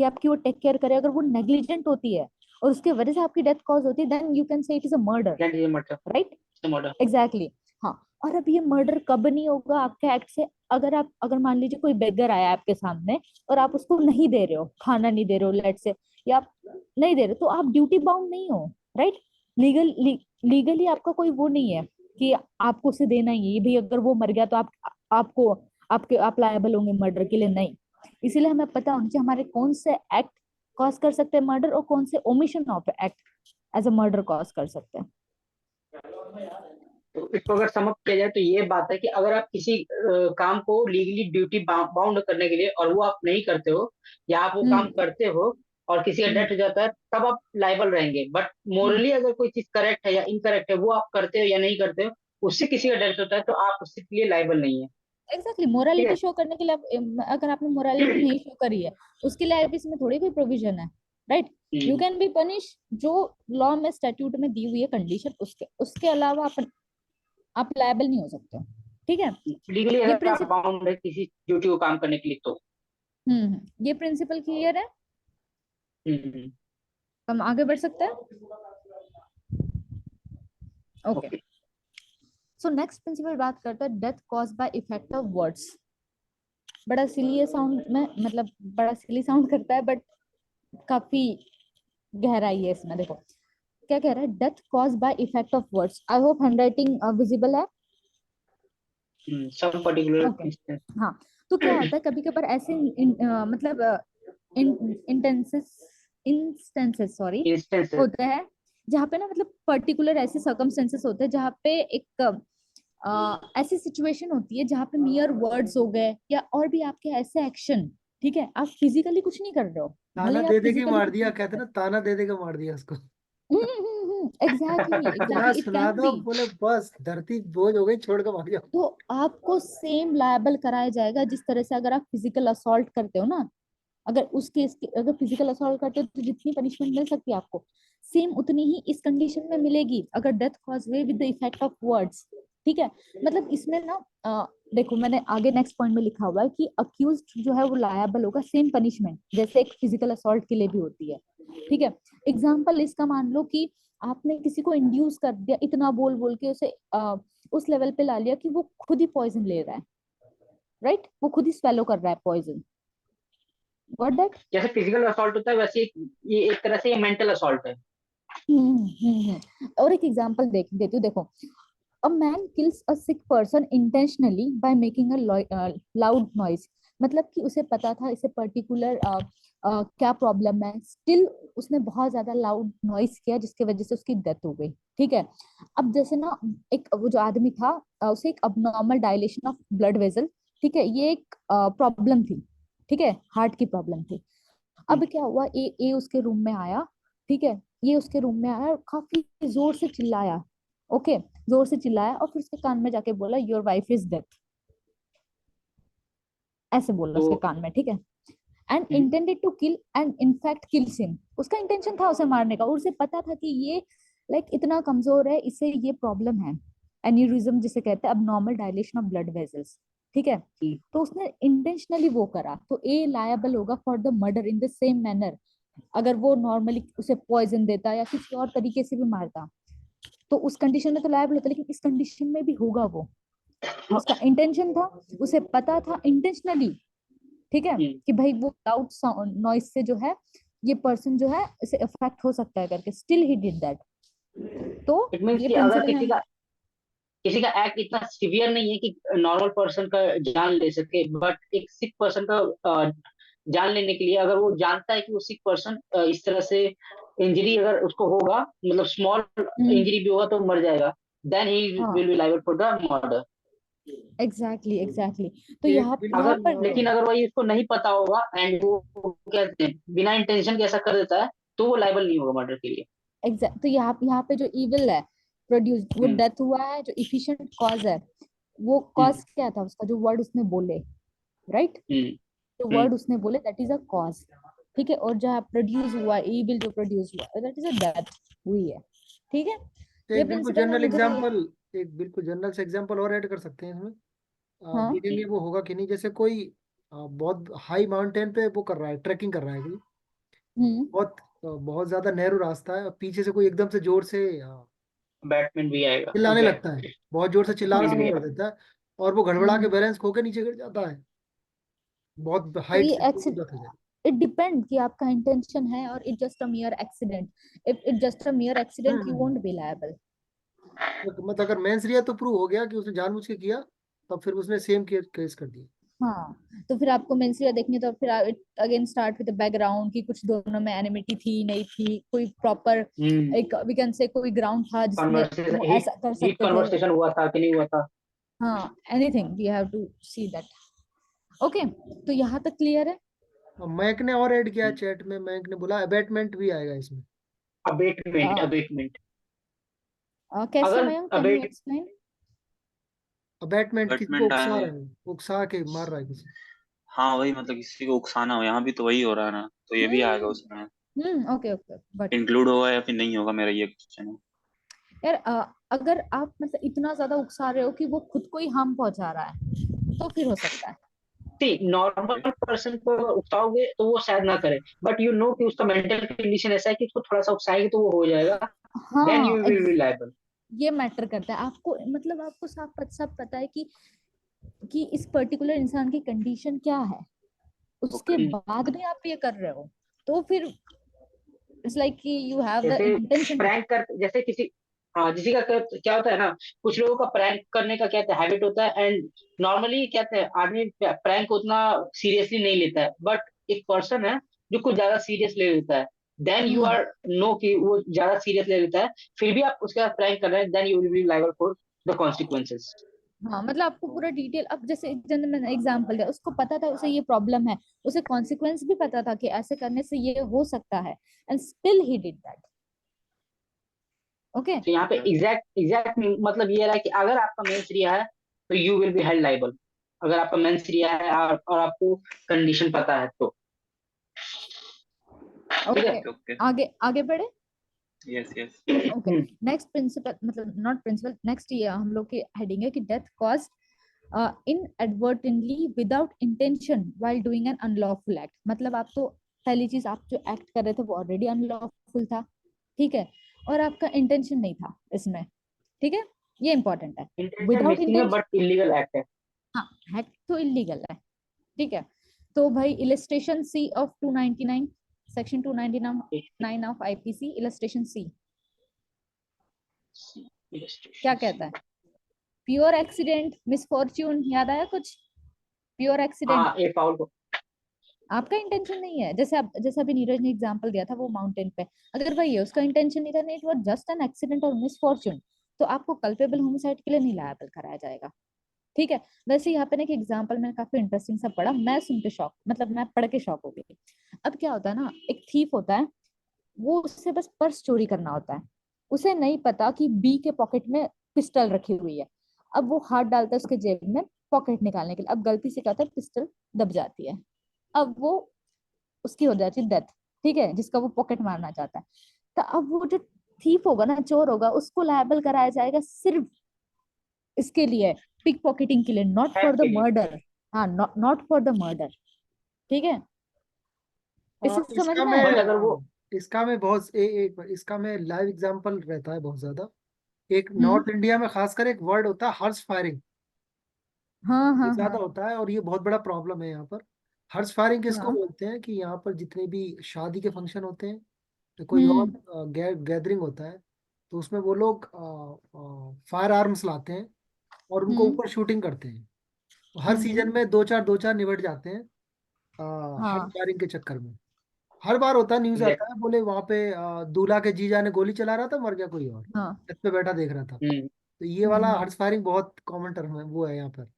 कि आपकी वो टेक केयर करे। अगर वो नेग्लिजेंट होती है और उसके वजह से आपकी डेथ कॉज होती है, then you can say it is a murder, that is murder. Right. Murder. Exactly हाँ। और अब ये मर्डर कब नहीं होगा आपके एक्ट से, अगर मान लीजिए कोई बेगर आया आपके सामने और आप उसको नहीं दे रहे हो, खाना नहीं दे रहे हो लेट से, या आप नहीं दे रहे, तो आप ड्यूटी बाउंड नहीं हो, राइट। लीगली आपका कोई वो नहीं है कि आपको उसे देना ही है, ये भी अगर वो मर गया तो आपको आप लायबल होंगे मर्डर के लिए, नहीं। इसीलिए हमें पता होना चाहिए हमारे कौन से एक्ट कॉज कर सकते हैं मर्डर, और कौन से omission of act as a murder cause कर सकते हैं। तो इसको अगर समझ किया जाए तो ये बात है कि अगर आप किसी काम को लीगली ड्यूटी बाउंड करने के लिए और वो आप नहीं करते हो, या आप वो काम हम्म करते हो और किसी का हम्म डेथ हो जाता है, तब आप लाइबल रहेंगे। बट हम्म मोरली अगर कोई चीज करेक्ट है या इनकरेक्ट है, वो आप करते हो या नहीं करते हो, उससे किसी का डेथ होता है, तो आप उसके लिए लाइबल नहीं है। एग्जैक्टली, ठीक मोरालिटी है। शो करने के लिए अगर आपने मोरालिटी नहीं शो करी है, उसके लिए अब इसमें थोड़ी कोई प्रोविजन है, right. You hmm. Can be punish जो लॉ में स्टैट्यूट में दी हुई है कंडीशन, उसके उसके अलावा आप लायबल नहीं हो सकते, ठीक है। लीगली ये अगर आप प्रिंसिपल, बाउंड है किसी ड्यूटी को काम करने के लिए तो। ये प्रिंसिपल क्लियर है। हम्म। हम आगे बढ़ सकते हैं। Okay, okay. So next principle बात करता है death cause by effect of words. बड़ा सिली साउंड में, मतलब बड़ा सिली साउंड करता है, बट काफी गहराई है इसमें। देखो क्या कह रहा है, death cause by effect of words. I hope handwriting visible है। Some particular okay, instance. हाँ। तो क्या होता है कभी कभार ऐसे मतलब इंस्टेंसेस सॉरी इंस्टेंसेस। होते हैं जहाँ पे ना, मतलब पर्टिकुलर ऐसे सर्कमस्टेंसेस होते हैं जहाँ पे एक ऐसी सिचुएशन होती है जहाँ पे मियर वर्ड्स हो गए, या और भी आपके ऐसे एक्शन, ठीक है, आप फिजिकली कुछ नहीं कर रहे हो, भले ताना ही आप दे दे के फिजिकली मार कुछ दिया, नहीं कहते कर ना, ताना दे दे के मार दिया उसको। रहे। एग्जैक्टली इतना एग्जैक्टली, इट सुना कैन दो, बी। बोले बस धरती बोझ हो गई, छोड़ के भाग जाओ। तो आपको सेम लायबल कराया जाएगा जिस तरह से अगर आप फिजिकल असॉल्ट करते हो ना, अगर उस केस की अगर फिजिकल असॉल्ट करते हो तो जितनी पनिशमेंट मिल सकती है आपको, सेम उतनी ही इस कंडीशन में मिलेगी अगर डेथ कॉज हुए with the effect of words, ठीक है। मतलब इसमें ना देखो मैंने आगे नेक्स्ट पॉइंट में लिखा हुआ है कि अक्यूज्ड जो है वो लायबल होगा सेम पनिशमेंट जैसे एक फिजिकल असॉल्ट के लिए भी होती है, ठीक है। एग्जाम्पल इसका मान लो कि आपने किसी को इंड्यूस कर दिया, इतना बोल बोल के उसे उस लेवल पे ला लिया कि वो खुद ही पॉइजन ले रहा है, राइट, वो खुद ही स्वेलो कर रहा है पॉइजन, गॉट दैट। जैसे फिजिकल असॉल्ट होता है, वैसे ये एक तरह से ये मेंटल असॉल्ट है। और एक एग्जांपल देती हूँ, देखो। A man kills a sick person intentionally by making a loud noise. मतलब कि उसे पता था इसे पर्टिकुलर क्या प्रॉब्लम है, स्टिल उसने बहुत ज्यादा लाउड नॉइज किया जिसकी वजह से उसकी डेथ हो गई, ठीक है। अब जैसे ना, एक वो जो आदमी था उसे एक abnormal dilation of blood vessel, ठीक है, ये एक प्रॉब्लम थी, ठीक है, हार्ट की प्रॉब्लम थी। अब क्या हुआ, ए उसके रूम में आया, ठीक है, ये उसके रूम में आया और काफी जोर से चिल्लाया, ओके, जोर से चिल्लाया और फिर उसके कान में जाके बोला योर वाइफ इज डेथ, ऐसे बोला तो उसके कान में, ठीक है। And intended to kill and in fact kills him, उसका इंटेंशन था उसे मारने का, और उसे पता था कि ये लाइक इतना कमजोर है, इसे ये प्रॉब्लम है, एन्यूरिज्म जिसे कहते हैं, अब normal dilation of blood vessels, ठीक है। तो उसने इंटेंशनली वो करा, तो ए लायबल होगा for the murder in the same manner. अगर वो नॉर्मली उसे पॉइजन देता या किसी और तरीके से भी मारता तो उस कंडीशन में तो लायबल होता, लेकिन इस कंडीशन में भी होगा वो, उसका इंटेंशन था, उसे पता था इंटेंशनली, ठीक है, कि भाई वो लाउड साउंड नॉइज से जो है ये पर्सन जो है इसे इफेक्ट हो सकता है करके, स्टिल ही डिड दैट। तो इट मीन्स ये कि अगर प्रिंसिपल है। किसी का एक्ट इतना सीवियर नहीं है कि नॉर्मल पर्सन का जान ले सके, बट एक सिक पर्सन का जान लेने के लिए, अगर वो जानता है कि वो सिक पर्सन इस तरह से इंजरी अगर उसको होगा, मतलब स्मॉल इंजरी भी होगा तो मर जाएगा, देन ही हाँ, will be liable for the murder. Exactly exactly. तो एक यहाँ अगर बिल्कुल पर लेकिन अगर वही उसको नहीं पता होगा एंड वो कहते हैं बिना इंटेंशन के ऐसा कर देता है, तो वो लायबल नहीं होगा मर्डर के लिए। एग्जैक्ट, तो यहाँ पे जो इविल है प्रोड्यूस, वो हम्म। डेथ हुआ है, जो इफिशिएंट कॉज है, वो हम्म। कॉज क्या था उसका, जो वर्ड उसने बोले, राइट, हम्म। जो हम्म। वर्ड उसने बोले दैट इज अ कॉज, ठीक है। और जहाँ प्रोड्यूस हुआ इविल, जो प्रोड्यूस हुआ दैट इज अ डेथ हुई है, ठीक है। ये एक बिल्कुल प्रिंसिपल में जनरल मुझे नहीं एग्जांपल, लगा। एक बिल्कुल जनरल से एग्जांपल और ऐड कर सकते हैं इसमें। हाँ। देखेंगे वो होगा कि नहीं। जैसे कोई बहुत हाई माउंटेन पे वो कर रहा है, ट्रैकिंग कर रहा है कोई, हम्म बहुत ज्यादा नैरो रास्ता है, और पीछे से कोई एकदम से जोर से बैटमैन भी आएगा, चिल्लाने बैट लगता है, बहुत जोर से चिल्लाना भी शुरू हाँ। कर आएगा। देता है, और वो गड़बड़ा के हम्म बैलेंस खो के नीचे गिर जाता है, बहुत तो हाइट ये से गिर एक्सीडेंट, जाता है। इट डिपेंड कि आपका इंटेंशन है, और it just a मियर accident, if it just a मियर accident you hmm. Won't be liable. मतलब अगर मेंस रिया तो प्रूव हो गया कि उसने जानबूझ के किया, तब फिर उसने सेम केस कर दिया। हाँ, तो फिर आपको मेंस देखनी, तो फिर अगेन स्टार्ट विद बैकग्राउंड की कुछ दोनों में एनिमिटी थी नहीं थी, कोई प्रॉपर एक वी कैन से कोई ग्राउंड था जिसमें कन्वर्सेशन वो हीट ऐसा कर हीट सकते थे। कन्वर्सेशन हुआ था कि नहीं हुआ था। हाँ, anything we have to see that. Okay, तो यहाँ तक क्लियर है। मैक ने और ऐड किया चैट में, मैक ने बोला अबेटमेंट भी आएगा इसमें। Abetment, abetment. कैसे अगर Mayank, can you abet explain? Abetment किसी को कमिटमेंट उकसा आए। रहा है, उकसा के मार रहा है किसी। हाँ वही, मतलब किसी को उकसाना हो, यहाँ भी तो वही हो रहा है ना, तो ये भी आएगा उसमें। ओके ओके, बट इंक्लूड होगा या फिर नहीं होगा, मेरा ये क्वेश्चन है। यार अगर आप मतलब इतना ज्यादा उकसा रहे हो कि वो खुद को ही हार्म पहुंचा रहा है, तो फिर हो सकता है। नॉर्मल पर्सन को अगर उकसाओगे तो वो शायद ना करे, बट यू नो कि उसका मेंटल कंडीशन ऐसा है कि उसको थोड़ा सा उकसाएंगे तो वो हो जाएगा, देन हाँ, यू विल बी लायबल। ये मैटर करता है आपको, मतलब आपको सब पता है कि इस पर्टिकुलर इंसान की कंडीशन क्या है, उसके ओके। बाद भी आप ये कर रहे हो, तो फिर इट्स लाइक कि यू हैव द जैसे इंटेंशन। प्रैंक कर, जैसे किसी, हाँ किसी का क्या होता है ना, कुछ लोगों का प्रैंक करने का क्या हैबिट होता है, एंड नॉर्मली क्या कहते हैं आदमी प्रैंक को उतना सीरियसली नहीं लेता है, बट एक पर्सन है जो कुछ ज्यादा सीरियस ले लेता है, then you hmm, are know कि वो ज्यादा सीरियस ले लेता है, फिर भी आप उसके साथ प्रैंक कर रहे हैं, then you will be liable for the consequences. हाँ, मतलब आपको पूरा डिटेल, अब जैसे मैंने एग्जांपल दिया, उसको पता था उसे ये प्रॉब्लम है, उसे कॉन्सिक्वेंस भी पता था कि ऐसे करने से ये हो सकता है, and still he did that. Okay. तो यहाँ पे एग्जैक्ट एग्जैक्ट मतलब ये रहा है कि अगर आपका मेंस रिया है तो you will be held liable, अगर आपका मेंस रिया है और आपको कंडीशन पता है तो। ठीक है। Okay, okay okay. आगे आगे बढ़े। Yes yes. Okay, next principle, मतलब नॉट प्रिंसिपल, नेक्स्ट ये हम लोग की हेडिंग है कि death cause inadvertently without intention while doing an unlawful act. मतलब आप तो पहली चीज, आप जो एक्ट कर रहे थे वो ऑलरेडी अनलॉफुल था, ठीक है, और आपका इंटेंशन नहीं था इसमें, ठीक है, ये इंपॉर्टेंट है। इंटेंशन विदाउट मिसिंग है इंटेंशन, बट इलीगल एक्ट है। हाँ, एक्ट तो इलीगल है, ठीक है। तो भाई illustration C of 299, section 299 of IPC, illustration C क्या कहता है? प्योर एक्सीडेंट, मिसफॉर्च्यून, याद आया कुछ? प्योर एक्सीडेंट, हाँ ए फाउल को। आपका इंटेंशन नहीं है, जैसे आप, जैसे अभी नीरज ने एग्जांपल दिया था वो माउंटेन पे, अगर भाई है उसका इंटेंशन नहीं था, नहीं, it was just an accident और मिसफॉर्च्यून, तो आपको कल्पेबल होमिसाइड के लिए नहीं लायबल कराया जाएगा, ठीक है। वैसे यहाँ पे ना एक एग्जांपल मैंने काफी इंटरेस्टिंग सा पढ़ा, मैं सुन के शॉक, मतलब मैं पढ़ के शॉक हो गई। अब क्या होता है ना, एक थीफ होता है, वो उससे बस पर्स चोरी करना होता है, उसे नहीं पता कि बी के पॉकेट में पिस्टल रखी हुई है। अब वो हाथ डालता है उसके जेब में पॉकेट निकालने के लिए, अब गलती से क्या होता है, पिस्टल दब जाती है, अब वो उसकी हो जाती है डेथ, ठीक है, जिसका वो पॉकेट मारना चाहता है। तो अब वो जो थीफ होगा ना, चोर होगा, उसको लायबल कराया जाएगा सिर्फ इसके लिए, पिक पॉकेटिंग के लिए, नॉट फॉर थेफ्ट द के लिए। मर्डर। हाँ, नॉट फॉर द मर्डर, ठीक है, इसे समझ इसका में आया? बट अगर वो मैं इसका मैं बहुत इसका मैं लाइव एग्जांपल रहता है बहुत ज्यादा। एक हम्म, नॉर्थ इंडिया में खासकर एक वर्ड होता है हर्ष फायरिंग। हाँ ये हाँ ज्यादा हाँ होता है और ये बहुत बड़ा प्रॉब्लम है यहाँ पर। हर्ष फायरिंग किसको हाँ, बोलते हैं कि यहाँ पर जितने भी शादी के फंक्शन होते हैं या कोई और हम्म गैदरिंग होता है, तो उसमें वो लोग फायर आर्म्स लाते हैं और उनको हम्म ऊपर शूटिंग करते हैं। तो हर हम्म, सीजन में दो चार निबट जाते हैं हर्ष हाँ फायरिंग के चक्कर में। हर बार होता है, न्यूज आता एग्जैक्ट। है, बोले वहां पे दूल्हा के जीजा ने गोली चला रहा था, मर गया कोई और, हाँ, छत पे बैठा देख रहा था। हम्म। तो ये वाला हम्म, हर्ष फायरिंग बहुत कॉमन टर्म है, वो है यहाँ पर।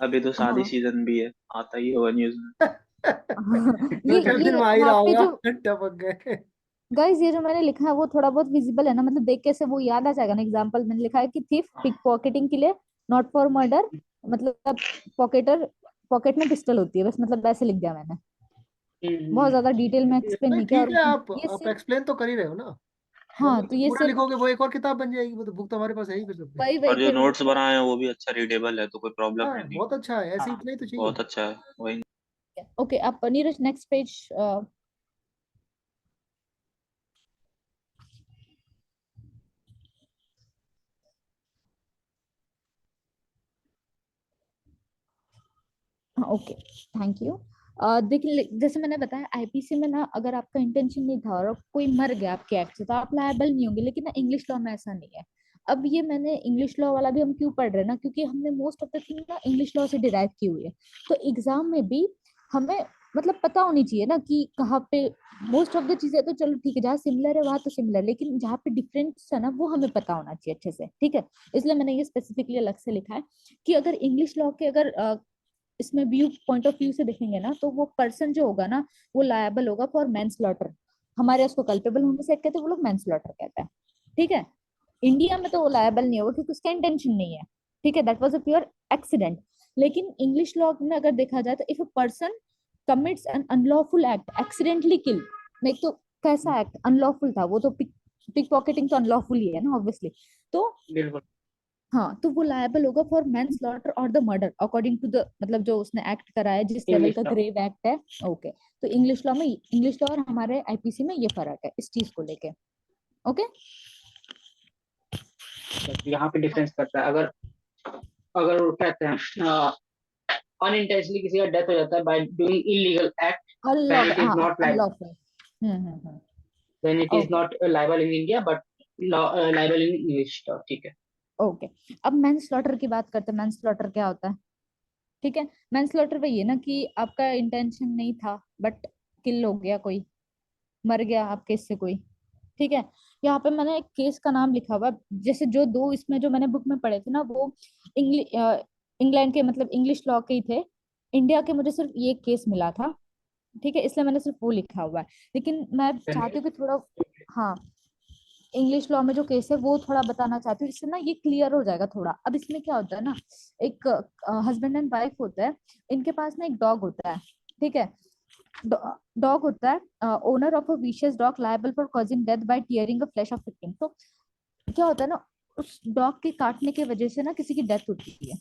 अभी तो शादी हाँ सीजन भी है, आता ही होगा न्यूज में। दो चार दिन ये में आ ही रहा यहाँ पे होगा। जो, टपक गए। गाइस ये जो मैंने लिखा है वो थोड़ा बहुत विजिबल है ना, मतलब देख के से वो याद आ जाएगा ना। एग्जांपल मैंने लिखा है कि थीफ पिक पॉकेटिंग के लिए, नॉट फॉर मर्डर, मतलब पॉकेटर, पॉकेट में पिस्टल होती है बस, मतलब ऐसे लिख दिया मैंने, बहुत ज्यादा डिटेल में एक्सप्लेन नहीं नहीं किया। ठीक और है, ये आप सिर्फ, एक्सप्लेन तो कर ही रहे हो ना। वो हाँ, तो ये पूरा सिर्फ लिखोगे वो एक और किताब बन जाएगी, वो तो बुक तो हमारे पास है ही फिर सबके। वही वही और जो फिर नोट्स बनाए हैं वो भी अच्छा रीडेबल है, तो कोई प्रॉब्लम है हाँ नहीं। बहुत अच्छा है, ऐसे हाँ इतना ही तो चाहिए। बहुत अच्छा है वही। ओके, आप Neeraj next page. Okay, thank you. देखिए, जैसे मैंने बताया आईपीसी में ना, अगर आपका इंटेंशन नहीं था और कोई मर गया आपके एक्ट से, तो आप लायबल नहीं होंगे, लेकिन ना इंग्लिश लॉ में ऐसा नहीं है। अब ये मैंने इंग्लिश लॉ वाला भी हम क्यों पढ़ रहे हैं ना, क्योंकि हमने मोस्ट ऑफ द थिंग ना इंग्लिश लॉ से डिराइव की हुई है। तो एग्जाम में भी हमें मतलब पता होनी चाहिए ना कि कहाँ पे मोस्ट ऑफ द चीजें, तो चलो ठीक है जहाँ सिमिलर है वहां तो सिमिलर, लेकिन जहाँ पे डिफरेंस है ना वो हमें पता होना चाहिए अच्छे से, ठीक है। इसलिए मैंने ये स्पेसिफिकली अलग से लिखा है कि अगर इंग्लिश लॉ के अगर इसमें व्यू पॉइंट ऑफ व्यू से देखेंगे ना, तो वो पर्सन जो होगा ना वो लायबल होगा फॉर मैनस्लॉटर। हमारे उसको कल्पेबल होमिसाइड कहते हैं, वो लोग मैनस्लॉटर कहते हैं, ठीक है। इंडिया में तो वो लायबल नहीं होगा क्योंकि उसका इंटेंशन नहीं है, ठीक है, that was a pure accident. लेकिन इंग्लिश लॉ में अगर देखा जाए तो if a person commits an unlawful act accidentally kill, नहीं तो कैसा एक्ट अनलॉफुल था, वो तो पिक पॉकेटिंग तो अनलॉफुल ही है ना ऑब्वियसली। तो बिल्कुल। हाँ, तो वो लायबल होगा for manslaughter or the murder according to the, मतलब जो उसने एक्ट करा है जिस लेवल इंग्लिश का लॉ। ग्रेव एक्ट है। ओके, तो इंग्लिश लॉ में, इंग्लिश लॉ और हमारे आईपीसी में ये फर्क है इस चीज को लेके। ओके, यहाँ पे डिफरेंस करता है। अगर अगर वो कहते हैं अनइंटेंशनली किसी का डेथ हो जाता है by doing illegal act, then it is हाँ not liable. Unlawful. Hmm. Then it is okay not liable in India, but liable in English law. ठीक है। ओके, अब मैनस्लॉटर की बात करते हैं। मैनस्लॉटर क्या होता है? ठीक है, मैनस्लॉटर वही है ना कि आपका इंटेंशन नहीं था बट किल हो गया, कोई मर गया आपके इससे कोई, ठीक है। यहाँ पे मैंने एक केस का नाम लिखा हुआ है, जैसे जो दो इसमें जो मैंने बुक में पढ़े थे ना वो इंग्लैंड के मतलब इंग्लिश लॉ के ही थे। इंडिया के मुझे सिर्फ ये केस मिला था, ठीक है, इसलिए मैंने सिर्फ वो लिखा हुआ है। लेकिन मैं चाहती हूँ कि थोड़ा, हाँ, इंग्लिश लॉ में जो केस है वो थोड़ा बताना चाहती हूँ, इससे ना ये क्लियर हो जाएगा थोड़ा। अब इसमें क्या होता है ना, एक हस्बैंड एंड वाइफ होता है, इनके पास ना एक डॉग होता है, ठीक है। डॉग होता है, owner of a vicious dog liable for causing death by tearing a flash of victim. तो क्या होता है ना, उस डॉग के काटने की वजह से ना किसी की डेथ होती है,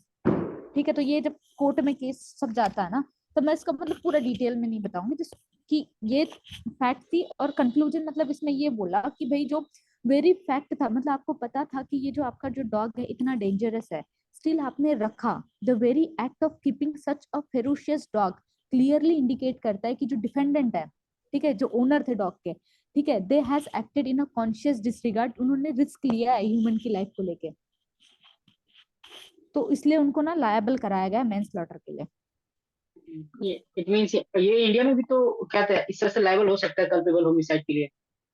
ठीक है। तो ये जब कोर्ट में केस सब जाता है ना, तो मैं इसका मतलब पूरा डिटेल में नहीं बताऊंगी, जिस कि ये फैक्ट थी और कंक्लूजन, मतलब इसमें ये बोला कि भाई जो वेरी फैक्ट था, मतलब आपको पता था कि ये जो आपका जो डॉग है इतना डेंजरस है, स्टिल आपने रखा। The very act of keeping such a ferocious dog clearly indicate करता है कि जो डिफेंडेंट है, ठीक है, जो ओनर थे डॉग के, ठीक है, they has acted in a conscious disregard, उन्होंने रिस्क लिया है ह्यूमन की लाइफ को लेके, तो इसलिए उनको ना लायबल कराया गया मैन स्लॉटर के लिए। ये इट मींस ये इंडिया में भी तो कहते हैं इस तरह से लायबल हो सकता है कल्पेबल होमिसाइड के लिए।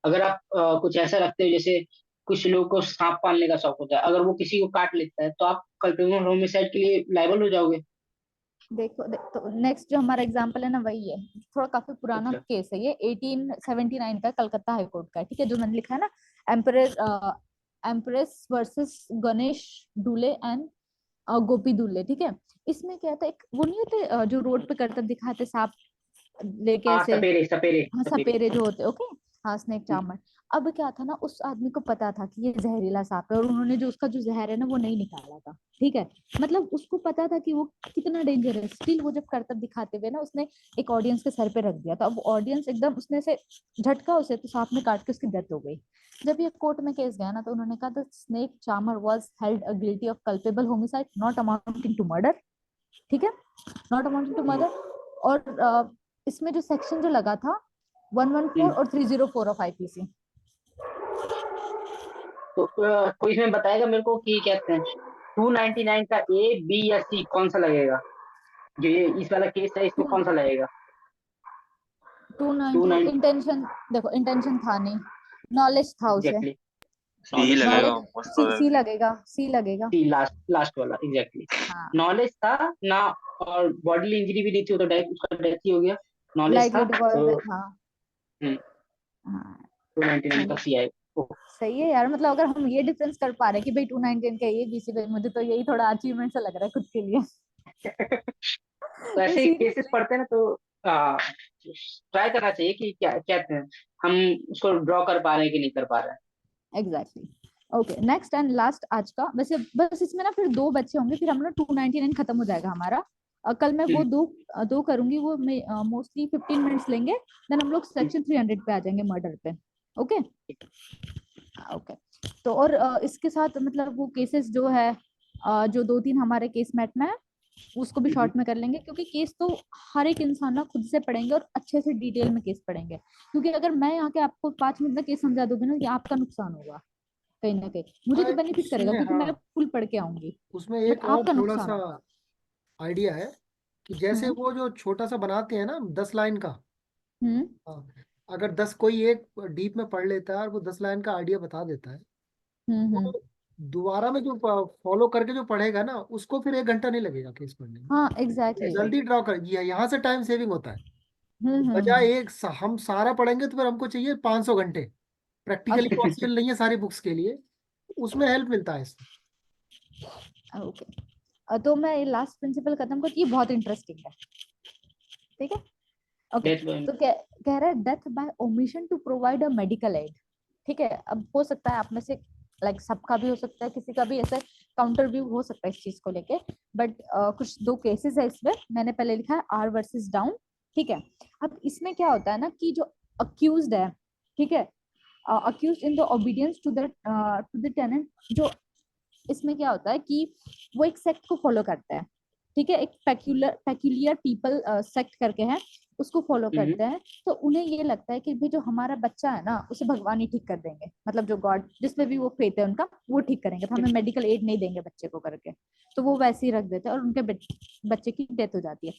अगर आप कुछ ऐसा रखते हो, जैसे कुछ लोगों को सांप पालने का शौक होता है, अगर वो किसी को काट लेता है तो आप कल्पेबल होमिसाइड के लिए लायबल हो जाओगे। देखो तो नेक्स्ट जो हमारा एग्जांपल है ना वही है, थोड़ा काफी पुराना अच्छा। केस है ये, 1879 का कलकत्ता हाई कोर्ट का है, ठीक है, जो मैंने लिखा है ना, empress empress versus Ganesh Dule and Gopi Dulle, ठीक है। इसमें क्या था, एक वो नहीं होते जो रोड पे करतब दिखाते सांप लेके हाँ, ऐसे, सपेरे सपेरे हाँ सपेरे। सपेरे जो होते, ओके, हाँ स्नेक चार्मर। अब क्या था ना, उस आदमी को पता था कि ये जहरीला सांप है और उन्होंने जो उसका जो जहर है ना वो नहीं निकाला था, ठीक है। मतलब उसको पता था कि वो कितना डेंजर है, स्टिल वो जब करतब दिखाते हुए ना उसने एक ऑडियंस के सर पे रख दिया था। अब ऑडियंस एकदम उसने से झटका उसे, तो सांप ने काट के उसकी डेथ हो गई। जब ये कोर्ट में केस गया ना, तो उन्होंने कहा the snake charmer was held guilty of culpable homicide not amounting to murder, ठीक है, नॉट अमाउंटिंग टू मर्डर। और इसमें जो सेक्शन जो लगा था 114 और 304 ऑफ आईपीसी। तो कोई इसमें बताएगा मेरे को कि कहते हैं 299 का ए बी या सी कौन सा लगेगा? जो ये इस वाला केस है इसमें कौन सा लगेगा? 290 290 इंटेंशन, देखो इंटेंशन था नहीं, नॉलेज था उसे, एग्जैक्टली। सी ही लगेगा नॉलेज, मोस्ट सी प्रोबेबली। लगेगा, सी लगेगा। सी लास्ट लास्ट वाला एग्जैक्टली। हाँ, नॉलेज था ना, और बॉडीली इंजरी भी नहीं थी, वो तो डायरेक्ट उसका डेथ ही हो गया। नॉलेज था लाइकली टू कॉज तो डेथ, हाँ। हाँ 299 का सही, सी आएगा। सही है यार, मतलब अगर हम ये डिफरेंस कर पा रहे हैं कि भाई 219 का ये बीसी पे, मुझे तो यही थोड़ा अचीवमेंट सा लग रहा है खुद के लिए। तो ऐसे केसेस सीरियसली, पढ़ते हैं ना, तो ट्राई करना चाहिए कि क्या कहते हैं, हम उसको ड्रॉ कर पा रहे हैं कि नहीं कर पा रहे हैं। Exactly. Okay, next and last आज का, वैसे बस इसमें ना फिर दो बच्चे होंगे, फिर हम लोग 299 खत्म हो जाएगा हमारा। कल मैं वो हम्म, दो करूंगी, वो मोस्टली 15 मिनट्स लेंगे, देन हम लोग हम्म, सेक्शन 300 पे आ जाएंगे, मर्डर पे। Okay okay. तो और इसके साथ मतलब वो केसेस जो है, जो दो तीन हमारे केस मैट में है, उसको भी हम्म, शॉर्ट में कर लेंगे, क्योंकि केस तो हर एक इंसान ना खुद से पढ़ेंगे और अच्छे से डिटेल में केस पढ़ेंगे, क्योंकि अगर मैं यहाँ के आपको 5 मिनट में केस समझा दूंगी ना, ये आपका नुकसान होगा, कहीं ना कहीं मुझे तो बेनिफिट करेगा उसमें क्योंकि मैं हाँ, फुल पढ़ के आऊंगी, उसमें बट एक और आपका थोड़ा नुकसान सा है। आइडिया है कि जैसे हम्म। वो जो छोटा सा बनाते हैं ना 10 लाइन का, हम्म। हाँ, अगर 10 कोई एक डीप में पढ़ लेता है और वो 10 लाइन का आइडिया बता देता है, हम्म। तो दोबारा में जो फॉलो करके जो पढ़ेगा ना, उसको फिर 1 घंटा नहीं लगेगा केस पढ़ने में। हाँ वो एग्जैक्टली। जल्दी ड्रॉ कर, यहाँ से टाइम सेविंग होता है। हम्म। बजाय हम सारा पढ़ेंगे तो फिर हमको चाहिए 500 घंटे, प्रैक्टिकली अच्छा। पॉसिबल नहीं है सारी बुक्स के लिए। उसमें हेल्प मिलता है इससे। ओके, तो मैं लास्ट प्रिंसिपल खत्म करती, ये बहुत इंटरेस्टिंग है, ठीक है। ओके, डेथ बाय तो कह रहा है death by omission to provide a medical aid. ठीक है, अब हो सकता है आप में से लाइक सबका भी हो सकता है, किसी का भी ऐसे काउंटर व्यू हो सकता है इस चीज को लेके, बट कुछ दो केसेस है इसमें, मैंने पहले लिखा है आर वर्सेस डाउन। ठीक है, अब इसमें क्या होता है ना कि जो अक्यूज्ड है, ठीक है, accused in the obedience to the tenant, जो इसमें क्या होता है कि वो एक सेक्ट को फॉलो करता है, ठीक है, एक पेक्यूलियर पीपल सेक्ट करके है, उसको फॉलो करते हैं। तो उन्हें ये लगता है कि भाई जो हमारा बच्चा है ना उसे भगवान ही ठीक कर देंगे, मतलब जो गॉड जिसमें भी वो फेथ है उनका वो ठीक करेंगे, तो हमें मेडिकल एड नहीं देंगे बच्चे को करके, तो वो वैसे ही रख देते हैं और उनके बच्चे की डेथ हो जाती है।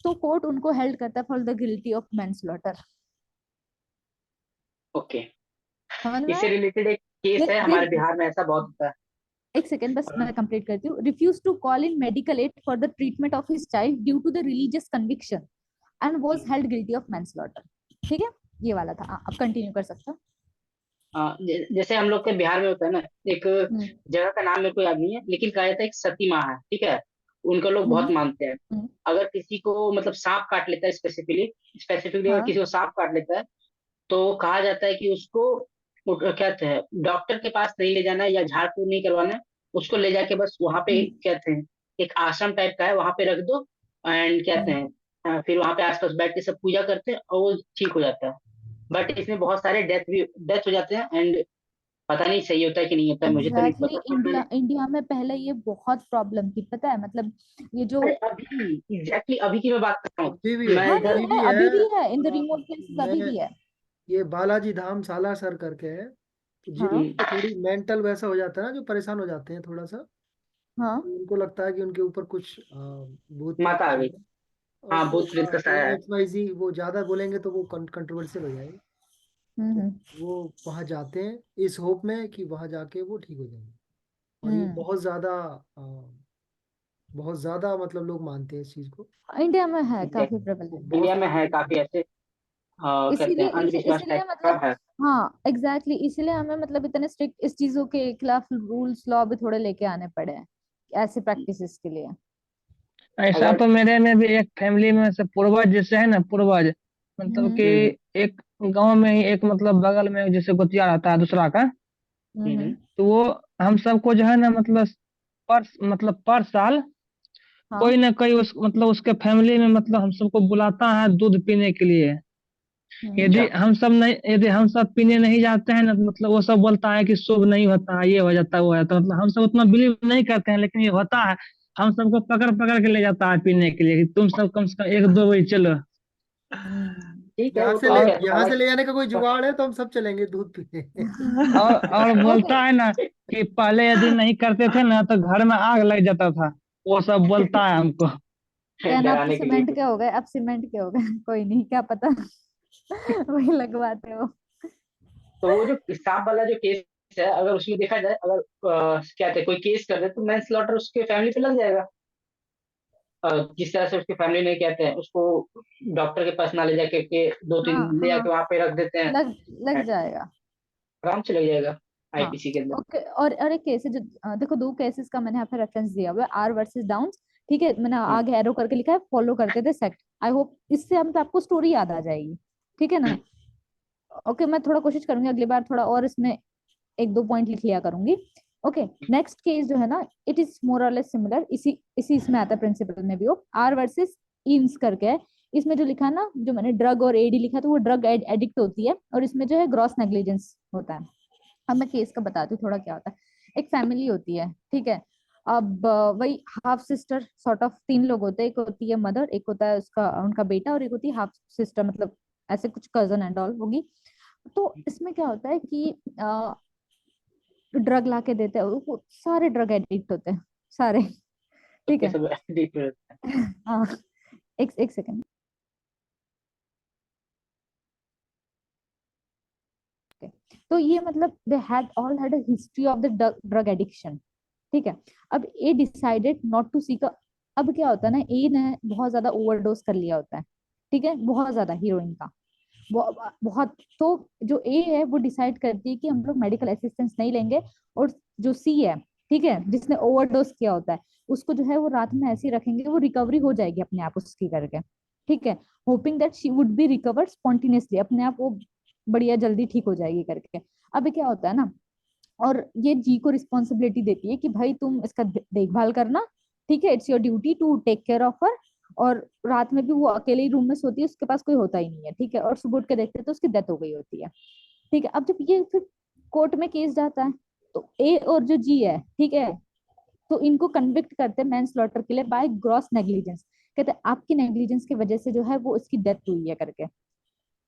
तो कोर्ट उनको हेल्ड करता है for the guilty of manslaughter. Okay. समझ में इससे आया? रिलेटेड एक केस है, हमारे दे बिहार में ऐसा बहुत होता है। एक सेकेंड बस मैं कंप्लीट करती हूँ। Refuse to call in medical aid for the treatment of his child due to the religious conviction and was held guilty of manslaughter. ठीक है, ये वाला था, अब कंटिन्यू कर सकता हूँ। जैसे हम लोग के बिहार में होता है ना, एक हम्म। जगह का नाम मेरे को याद नहीं है, लेकिन कहा जाता है एक सती माँ है, ठीक है, उनका लोग हम्म। बहुत मानते हैं। हम्म। अगर किसी को मतलब सांप काट लेता है, स्पेसिफिकली अगर हाँ। किसी को सांप काट लेता है, तो कहा जाता है कि उसको वो क्या कहते हैं, डॉक्टर के पास नहीं ले जाना है या झाड़ फूक नहीं करवाना है, उसको ले जाके बस वहां पे हम्म। कहते हैं एक आश्रम टाइप का है, वहां पे रख दो, एंड कहते हम्म। हैं फिर वहां पे आसपास बैठ के सब पूजा करते हैं और वो ठीक हो जाता है। बट इसमें बहुत सारे डेथ हो जाते हैं, एंड पता नहीं सही होता है कि नहीं होता है, मुझे तो नहीं एग्जैक्टली, पता, बट मैंने इंडिया इंडिया में पहले ये बहुत प्रॉब्लम थी, पता है, मतलब ये जो, अरे अभी एग्जैक्टली अभी की मैं बात कर रहा अभी भी हूँ, है, मैं हाँ इधर। नहीं अभी है, भी है। अभी भी है, इन द रिमोट प्लेसेस अभी मैं भी है। ये बालाजी धाम सालासर करके है, तो हाँ। जिनको थोड़ी मेंटल वैसा हो जाता है ना, जो परेशान हो जाते हैं थोड़ा सा, हाँ। उनको लगता है कि उनके ऊपर कुछ भूत प्रेत माता आ है। गई। और हाँ, वो भूत प्रेत का वो साया है। XYZ वो ज्यादा बोलेंगे तो वो कंट्रोवर्शियल हो जाएगा। तो हम्म। वो वहां जाते हैं इस होप में कि वहां जाके वो ठीक हो जाएंगे। और ये हम्म। बहुत ज्यादा मतलब लोग मानते हैं इस चीज को। इंडिया में है काफी एग्जैक्टली, प्रेवलेंट वो है। इंडिया बहुत में है काफी ऐसे कहते हैं अंधविश्वास इसीलिए टाइप का मतलब, है। हाँ एग्जैक्टली, इसीलिए हमें मतलब इतने स्ट्रिक्ट इस चीजों के खिलाफ रूल्स लॉ भी थोड़े लेके आने पड़े हैं ऐसे प्रैक्टिसेस के लिए। ऐसा अगर तो मेरे में भी एक फैमिली में से पूर्वज जैसे है ना, पूर्वज मतलब कि हम्म। एक गांव में ही एक मतलब बगल में जैसे गोतिया रहता है दूसरा का, हम्म। तो वो हम सबको जो है ना मतलब पर साल हाँ। कोई ना कोई उस मतलब उसके फैमिली में मतलब हम सबको बुलाता है दूध पीने के लिए। हम्म। यदि हम सब पीने नहीं जाते हैं ना, तो मतलब वो सब बोलता है कि शुभ नहीं होता, ये हो जाता है वो हो जाता है, मतलब हम सब उतना बिलीव नहीं करते हैं, लेकिन ये होता है। हम सबको पकड़ पकड़ के ले जाता है पीने के लिए कि तुम सब कम से कम 1-2 बजे चलो। हम्म। ठीक है, वो तो क्या है, यहाँ से ले अलग। जाने का कोई जुगाड़ है तो हम सब चलेंगे दूध पीने। और ओके। बोलता है ना कि पहले यदि नहीं करते थे ना तो घर में आग लग जाता था। वो सब बोलता है हमको। कहना आप तो डराने के लिए सीमेंट कुछ। के हो गए, अब सीमेंट के हो गए, कोई नहीं, क्या पता वही लगवाते हो। तो वो जो सांप वाला जो केस है, अगर उसमें देखा जाए, अगर क्या कहते हैं कोई केस कर दे तो मैन स्लॉटर उसके फैमिली पे लग जाएगा। जिस तरह से उसकी फैमिली ने कहते हैं उसको डॉक्टर के पास ना ले जाके के दो हाँ। तीन ले हाँ, जाके वहां पे रख देते हैं, लग लग जाएगा। आराम से लग जाएगा हाँ। आईपीसी के अंदर। ओके, और एक केस है जो देखो, दो केसेस का मैंने यहाँ पे रेफरेंस दिया हुआ है, आर वर्सेस डाउन्स। ठीक है, मैंने हम्म, आगे एरो करके लिखा है फॉलो करते थे सेक्ट। आई होप इससे हम तो आपको स्टोरी याद आ जाएगी, ठीक है ना। हम्म, ओके, मैं थोड़ा कोशिश करूंगी अगली बार थोड़ा और इसमें एक दो पॉइंट लिख लिया करूंगी। ओके, नेक्स्ट केस जो है ना, इट इज मोर और लेस सिमिलर, इसी इसी इसमें आता है प्रिंसिपल में भी, वो आर वर्सेस ईम्स करके है। इसमें जो लिखा है ना, जो मैंने ड्रग और एडी लिखा, तो वो ड्रग एडिक्ट होती है, और इसमें जो है ग्रॉस नेग्लिजेंस होता है। अब मैं केस का बताती हूँ थोड़ा क्या होता है। एक फैमिली होती है, ठीक है। अब वही हाफ सिस्टर सॉर्ट ऑफ तीन लोग होते हैं, एक होती है मदर, एक होता है उसका उनका बेटा, और एक होती है हाफ सिस्टर, मतलब ऐसे कुछ कजन एंड ऑल होगी। तो इसमें क्या होता है कि ड्रग ला के देते हैं, वो सारे ड्रग एडिक्ट होते हैं सारे, ठीक है। सब एडिक्ट रहते हैं। हाँ, एक सेकंड। तो ये मतलब they had all had a history of the drug addiction, ठीक है। अब ए डिसाइडेड नॉट टू सीक। अब क्या होता है ना, ए ने बहुत ज्यादा ओवरडोज कर लिया होता है, ठीक है, बहुत ज्यादा हीरोइन का, बहुत। तो जो ए है वो डिसाइड करती है कि हम लोग मेडिकल असिस्टेंस नहीं लेंगे, और जो सी है, ठीक है, जिसने ओवरडोज किया होता है, उसको जो है वो रात में ऐसे ही रखेंगे, वो रिकवरी हो जाएगी अपने आप उसकी करके, ठीक है, hoping that she would be recovered spontaneously, अपने आप वो बढ़िया जल्दी ठीक हो जाएगी करके। अब क्या होता है ना, और ये जी को रिस्पॉन्सिबिलिटी देती है कि भाई तुम इसका देखभाल करना, ठीक है, it's your duty to take care of her. और रात में भी वो अकेले ही रूम में सोती है, उसके पास कोई होता ही नहीं है, ठीक है, और सुबह उठ के देखते हैं तो उसकी डेथ हो गई होती है, ठीक है। अब जब ये फिर कोर्ट में केस जाता है, तो ए और जो जी है, ठीक है, तो इनको कन्विक्ट करते हैं मैनस्लॉटर के लिए बाय ग्रॉस नेग्लिजेंस। कहते हैं आपकी नेग्लिजेंस की वजह से जो है वो इसकी डेथ हुई है करके।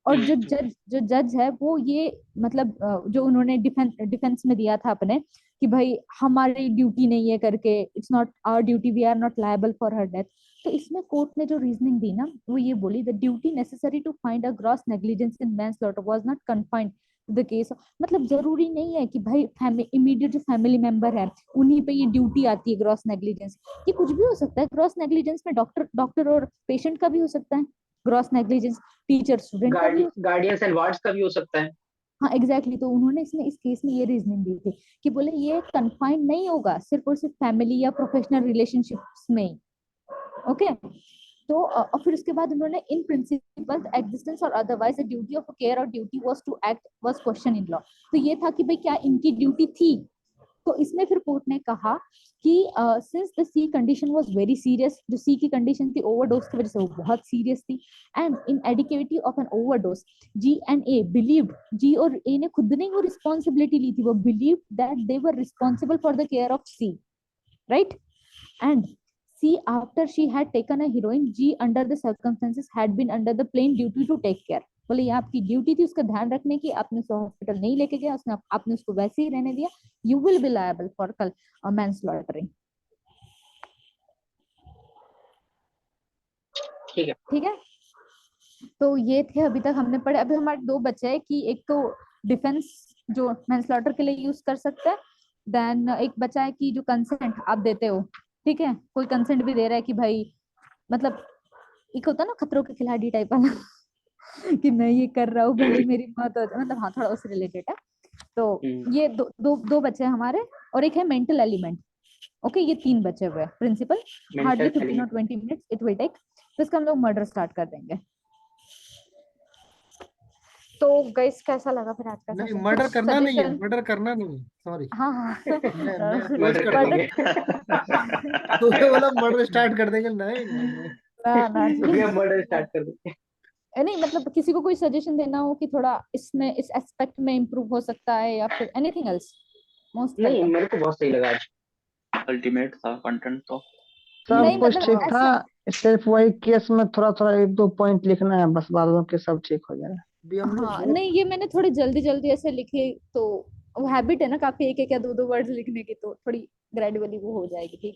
और जो जज है वो ये मतलब जो उन्होंने डिफेंस में दिया था अपने, कि भाई हमारी ड्यूटी नहीं है करके, it's not our duty, we are not liable for her death. तो इसमें कोर्ट ने जो रीजनिंग दी ना, वो ये बोली, the duty necessary to find a gross negligence in manslaughter was not confined to the case. मतलब जरूरी नहीं है कि भाई इमीडिएट जो फैमिली मेंबर है उन्हीं पे ये ड्यूटी आती है ग्रॉस नेग्लिजेंस। ये कुछ भी हो सकता है, ग्रॉस नेग्लिजेंस में डॉक्टर और पेशेंट का भी हो सकता है, ग्रॉस नेग्लिजेंस टीचर स्टूडेंट का भी। गार्डियंस एंड वार्ड्स का भी हो सकता है। हाँ एग्जैक्टली, तो उन्होंने इसमें इस केस में ये रीजनिंग दी थी कि बोले ये कन्फाइंड नहीं होगा सिर्फ और सिर्फ फैमिली या प्रोफेशनल रिलेशनशिप्स में ही, ओके। तो और फिर उसके बाद उन्होंने इन प्रिंसिपल एग्जिस्टेंस और otherwise the duty of care और duty was to act was question in law. तो ये था कि भाई क्या इनकी ड्यूटी थी। तो इसमें फिर कोर्ट ने कहा कि since the C condition was very serious, जो सी की कंडीशन थी ओवरडोज की वजह से वो बहुत सीरियस थी, and in adequacy of an overdose, G and A believed, G और ए ने खुद नहीं वो रिस्पॉन्सिबिलिटी ली थी, वो believe that they were responsible for the care of C, right. And C after she had taken a heroin, she under the circumstances had been under the plain duty to take care. बोले ये आपकी duty थी उसका ध्यान रखने की, आपने उसको हॉस्पिटल नहीं लेके गया, उसने आपने उसको वैसे ही रहने दिया, you will be liable for manslaughtering. ठीक है। ठीक है, तो ये थे अभी तक हमने पढ़े। अभी हमारे दो बचे हैं कि एक तो डिफेंस जो मैनस्लॉटर के लिए यूज कर सकते हैं, देन एक बचा है कि जो कंसेंट आप देते हो, ठीक है, कोई कंसेंट भी दे रहा है कि भाई मतलब एक होता है ना खतरों के खिलाड़ी टाइप वाला कि मैं ये कर रहा हूँ भले मेरी मौत हो जाए, मतलब हाँ थोड़ा उससे रिलेटेड है। तो ये दो बचे हैं हमारे, और एक है मेंटल एलिमेंट। ओके, ये तीन बचे हुए हैं। प्रिंसिपल हार्डली 15 और 20 मिनट्स इट विल टेक, तो इसका हम लोग मर्डर स्टार्ट कर देंगे। तो गाइस कैसा लगा फिर आज का नहीं, सेशन? मर्डर कुछ करना नहीं है, सजेशन? मर्डर करना नहीं है, सॉरी। हाँ हाँ मैं क्लोज मर्डर कर कर दूंगा। देंगे। तो ये वाला मर्डर स्टार्ट कर देंगे, नहीं। ना अभी जी। हम मर्डर स्टार्ट कर देंगे। नहीं मतलब किसी को कोई सजेशन देना हो कि थोड़ा इसमें इस एस्पेक्ट में इम्प्रूव हो सकता है, या फिर एनीथिंग एल्स, मोस्ट नहीं, वेलकम। मेरे को बहुत सही लगा आज। अल्टीमेट था कंटेंट तो। नहीं सब कुछ मतलब ठीक था, ऐसा, सिर्फ वही केस में थोड़ा थोड़ा एक दो पॉइंट लिखना है बस, बाद बाकी सब ठीक हो जाएगा। अभी हम लोग हाँ बहुत नहीं ये मैंने थोड़ी जल्दी जल्दी ऐसे लिखे, तो वो हैबिट है ना काफी एक एक या दो दो वर्ड्स लिखने की, तो थोड़ी ग्रेजुअली वो हो जाएगी, ठीक।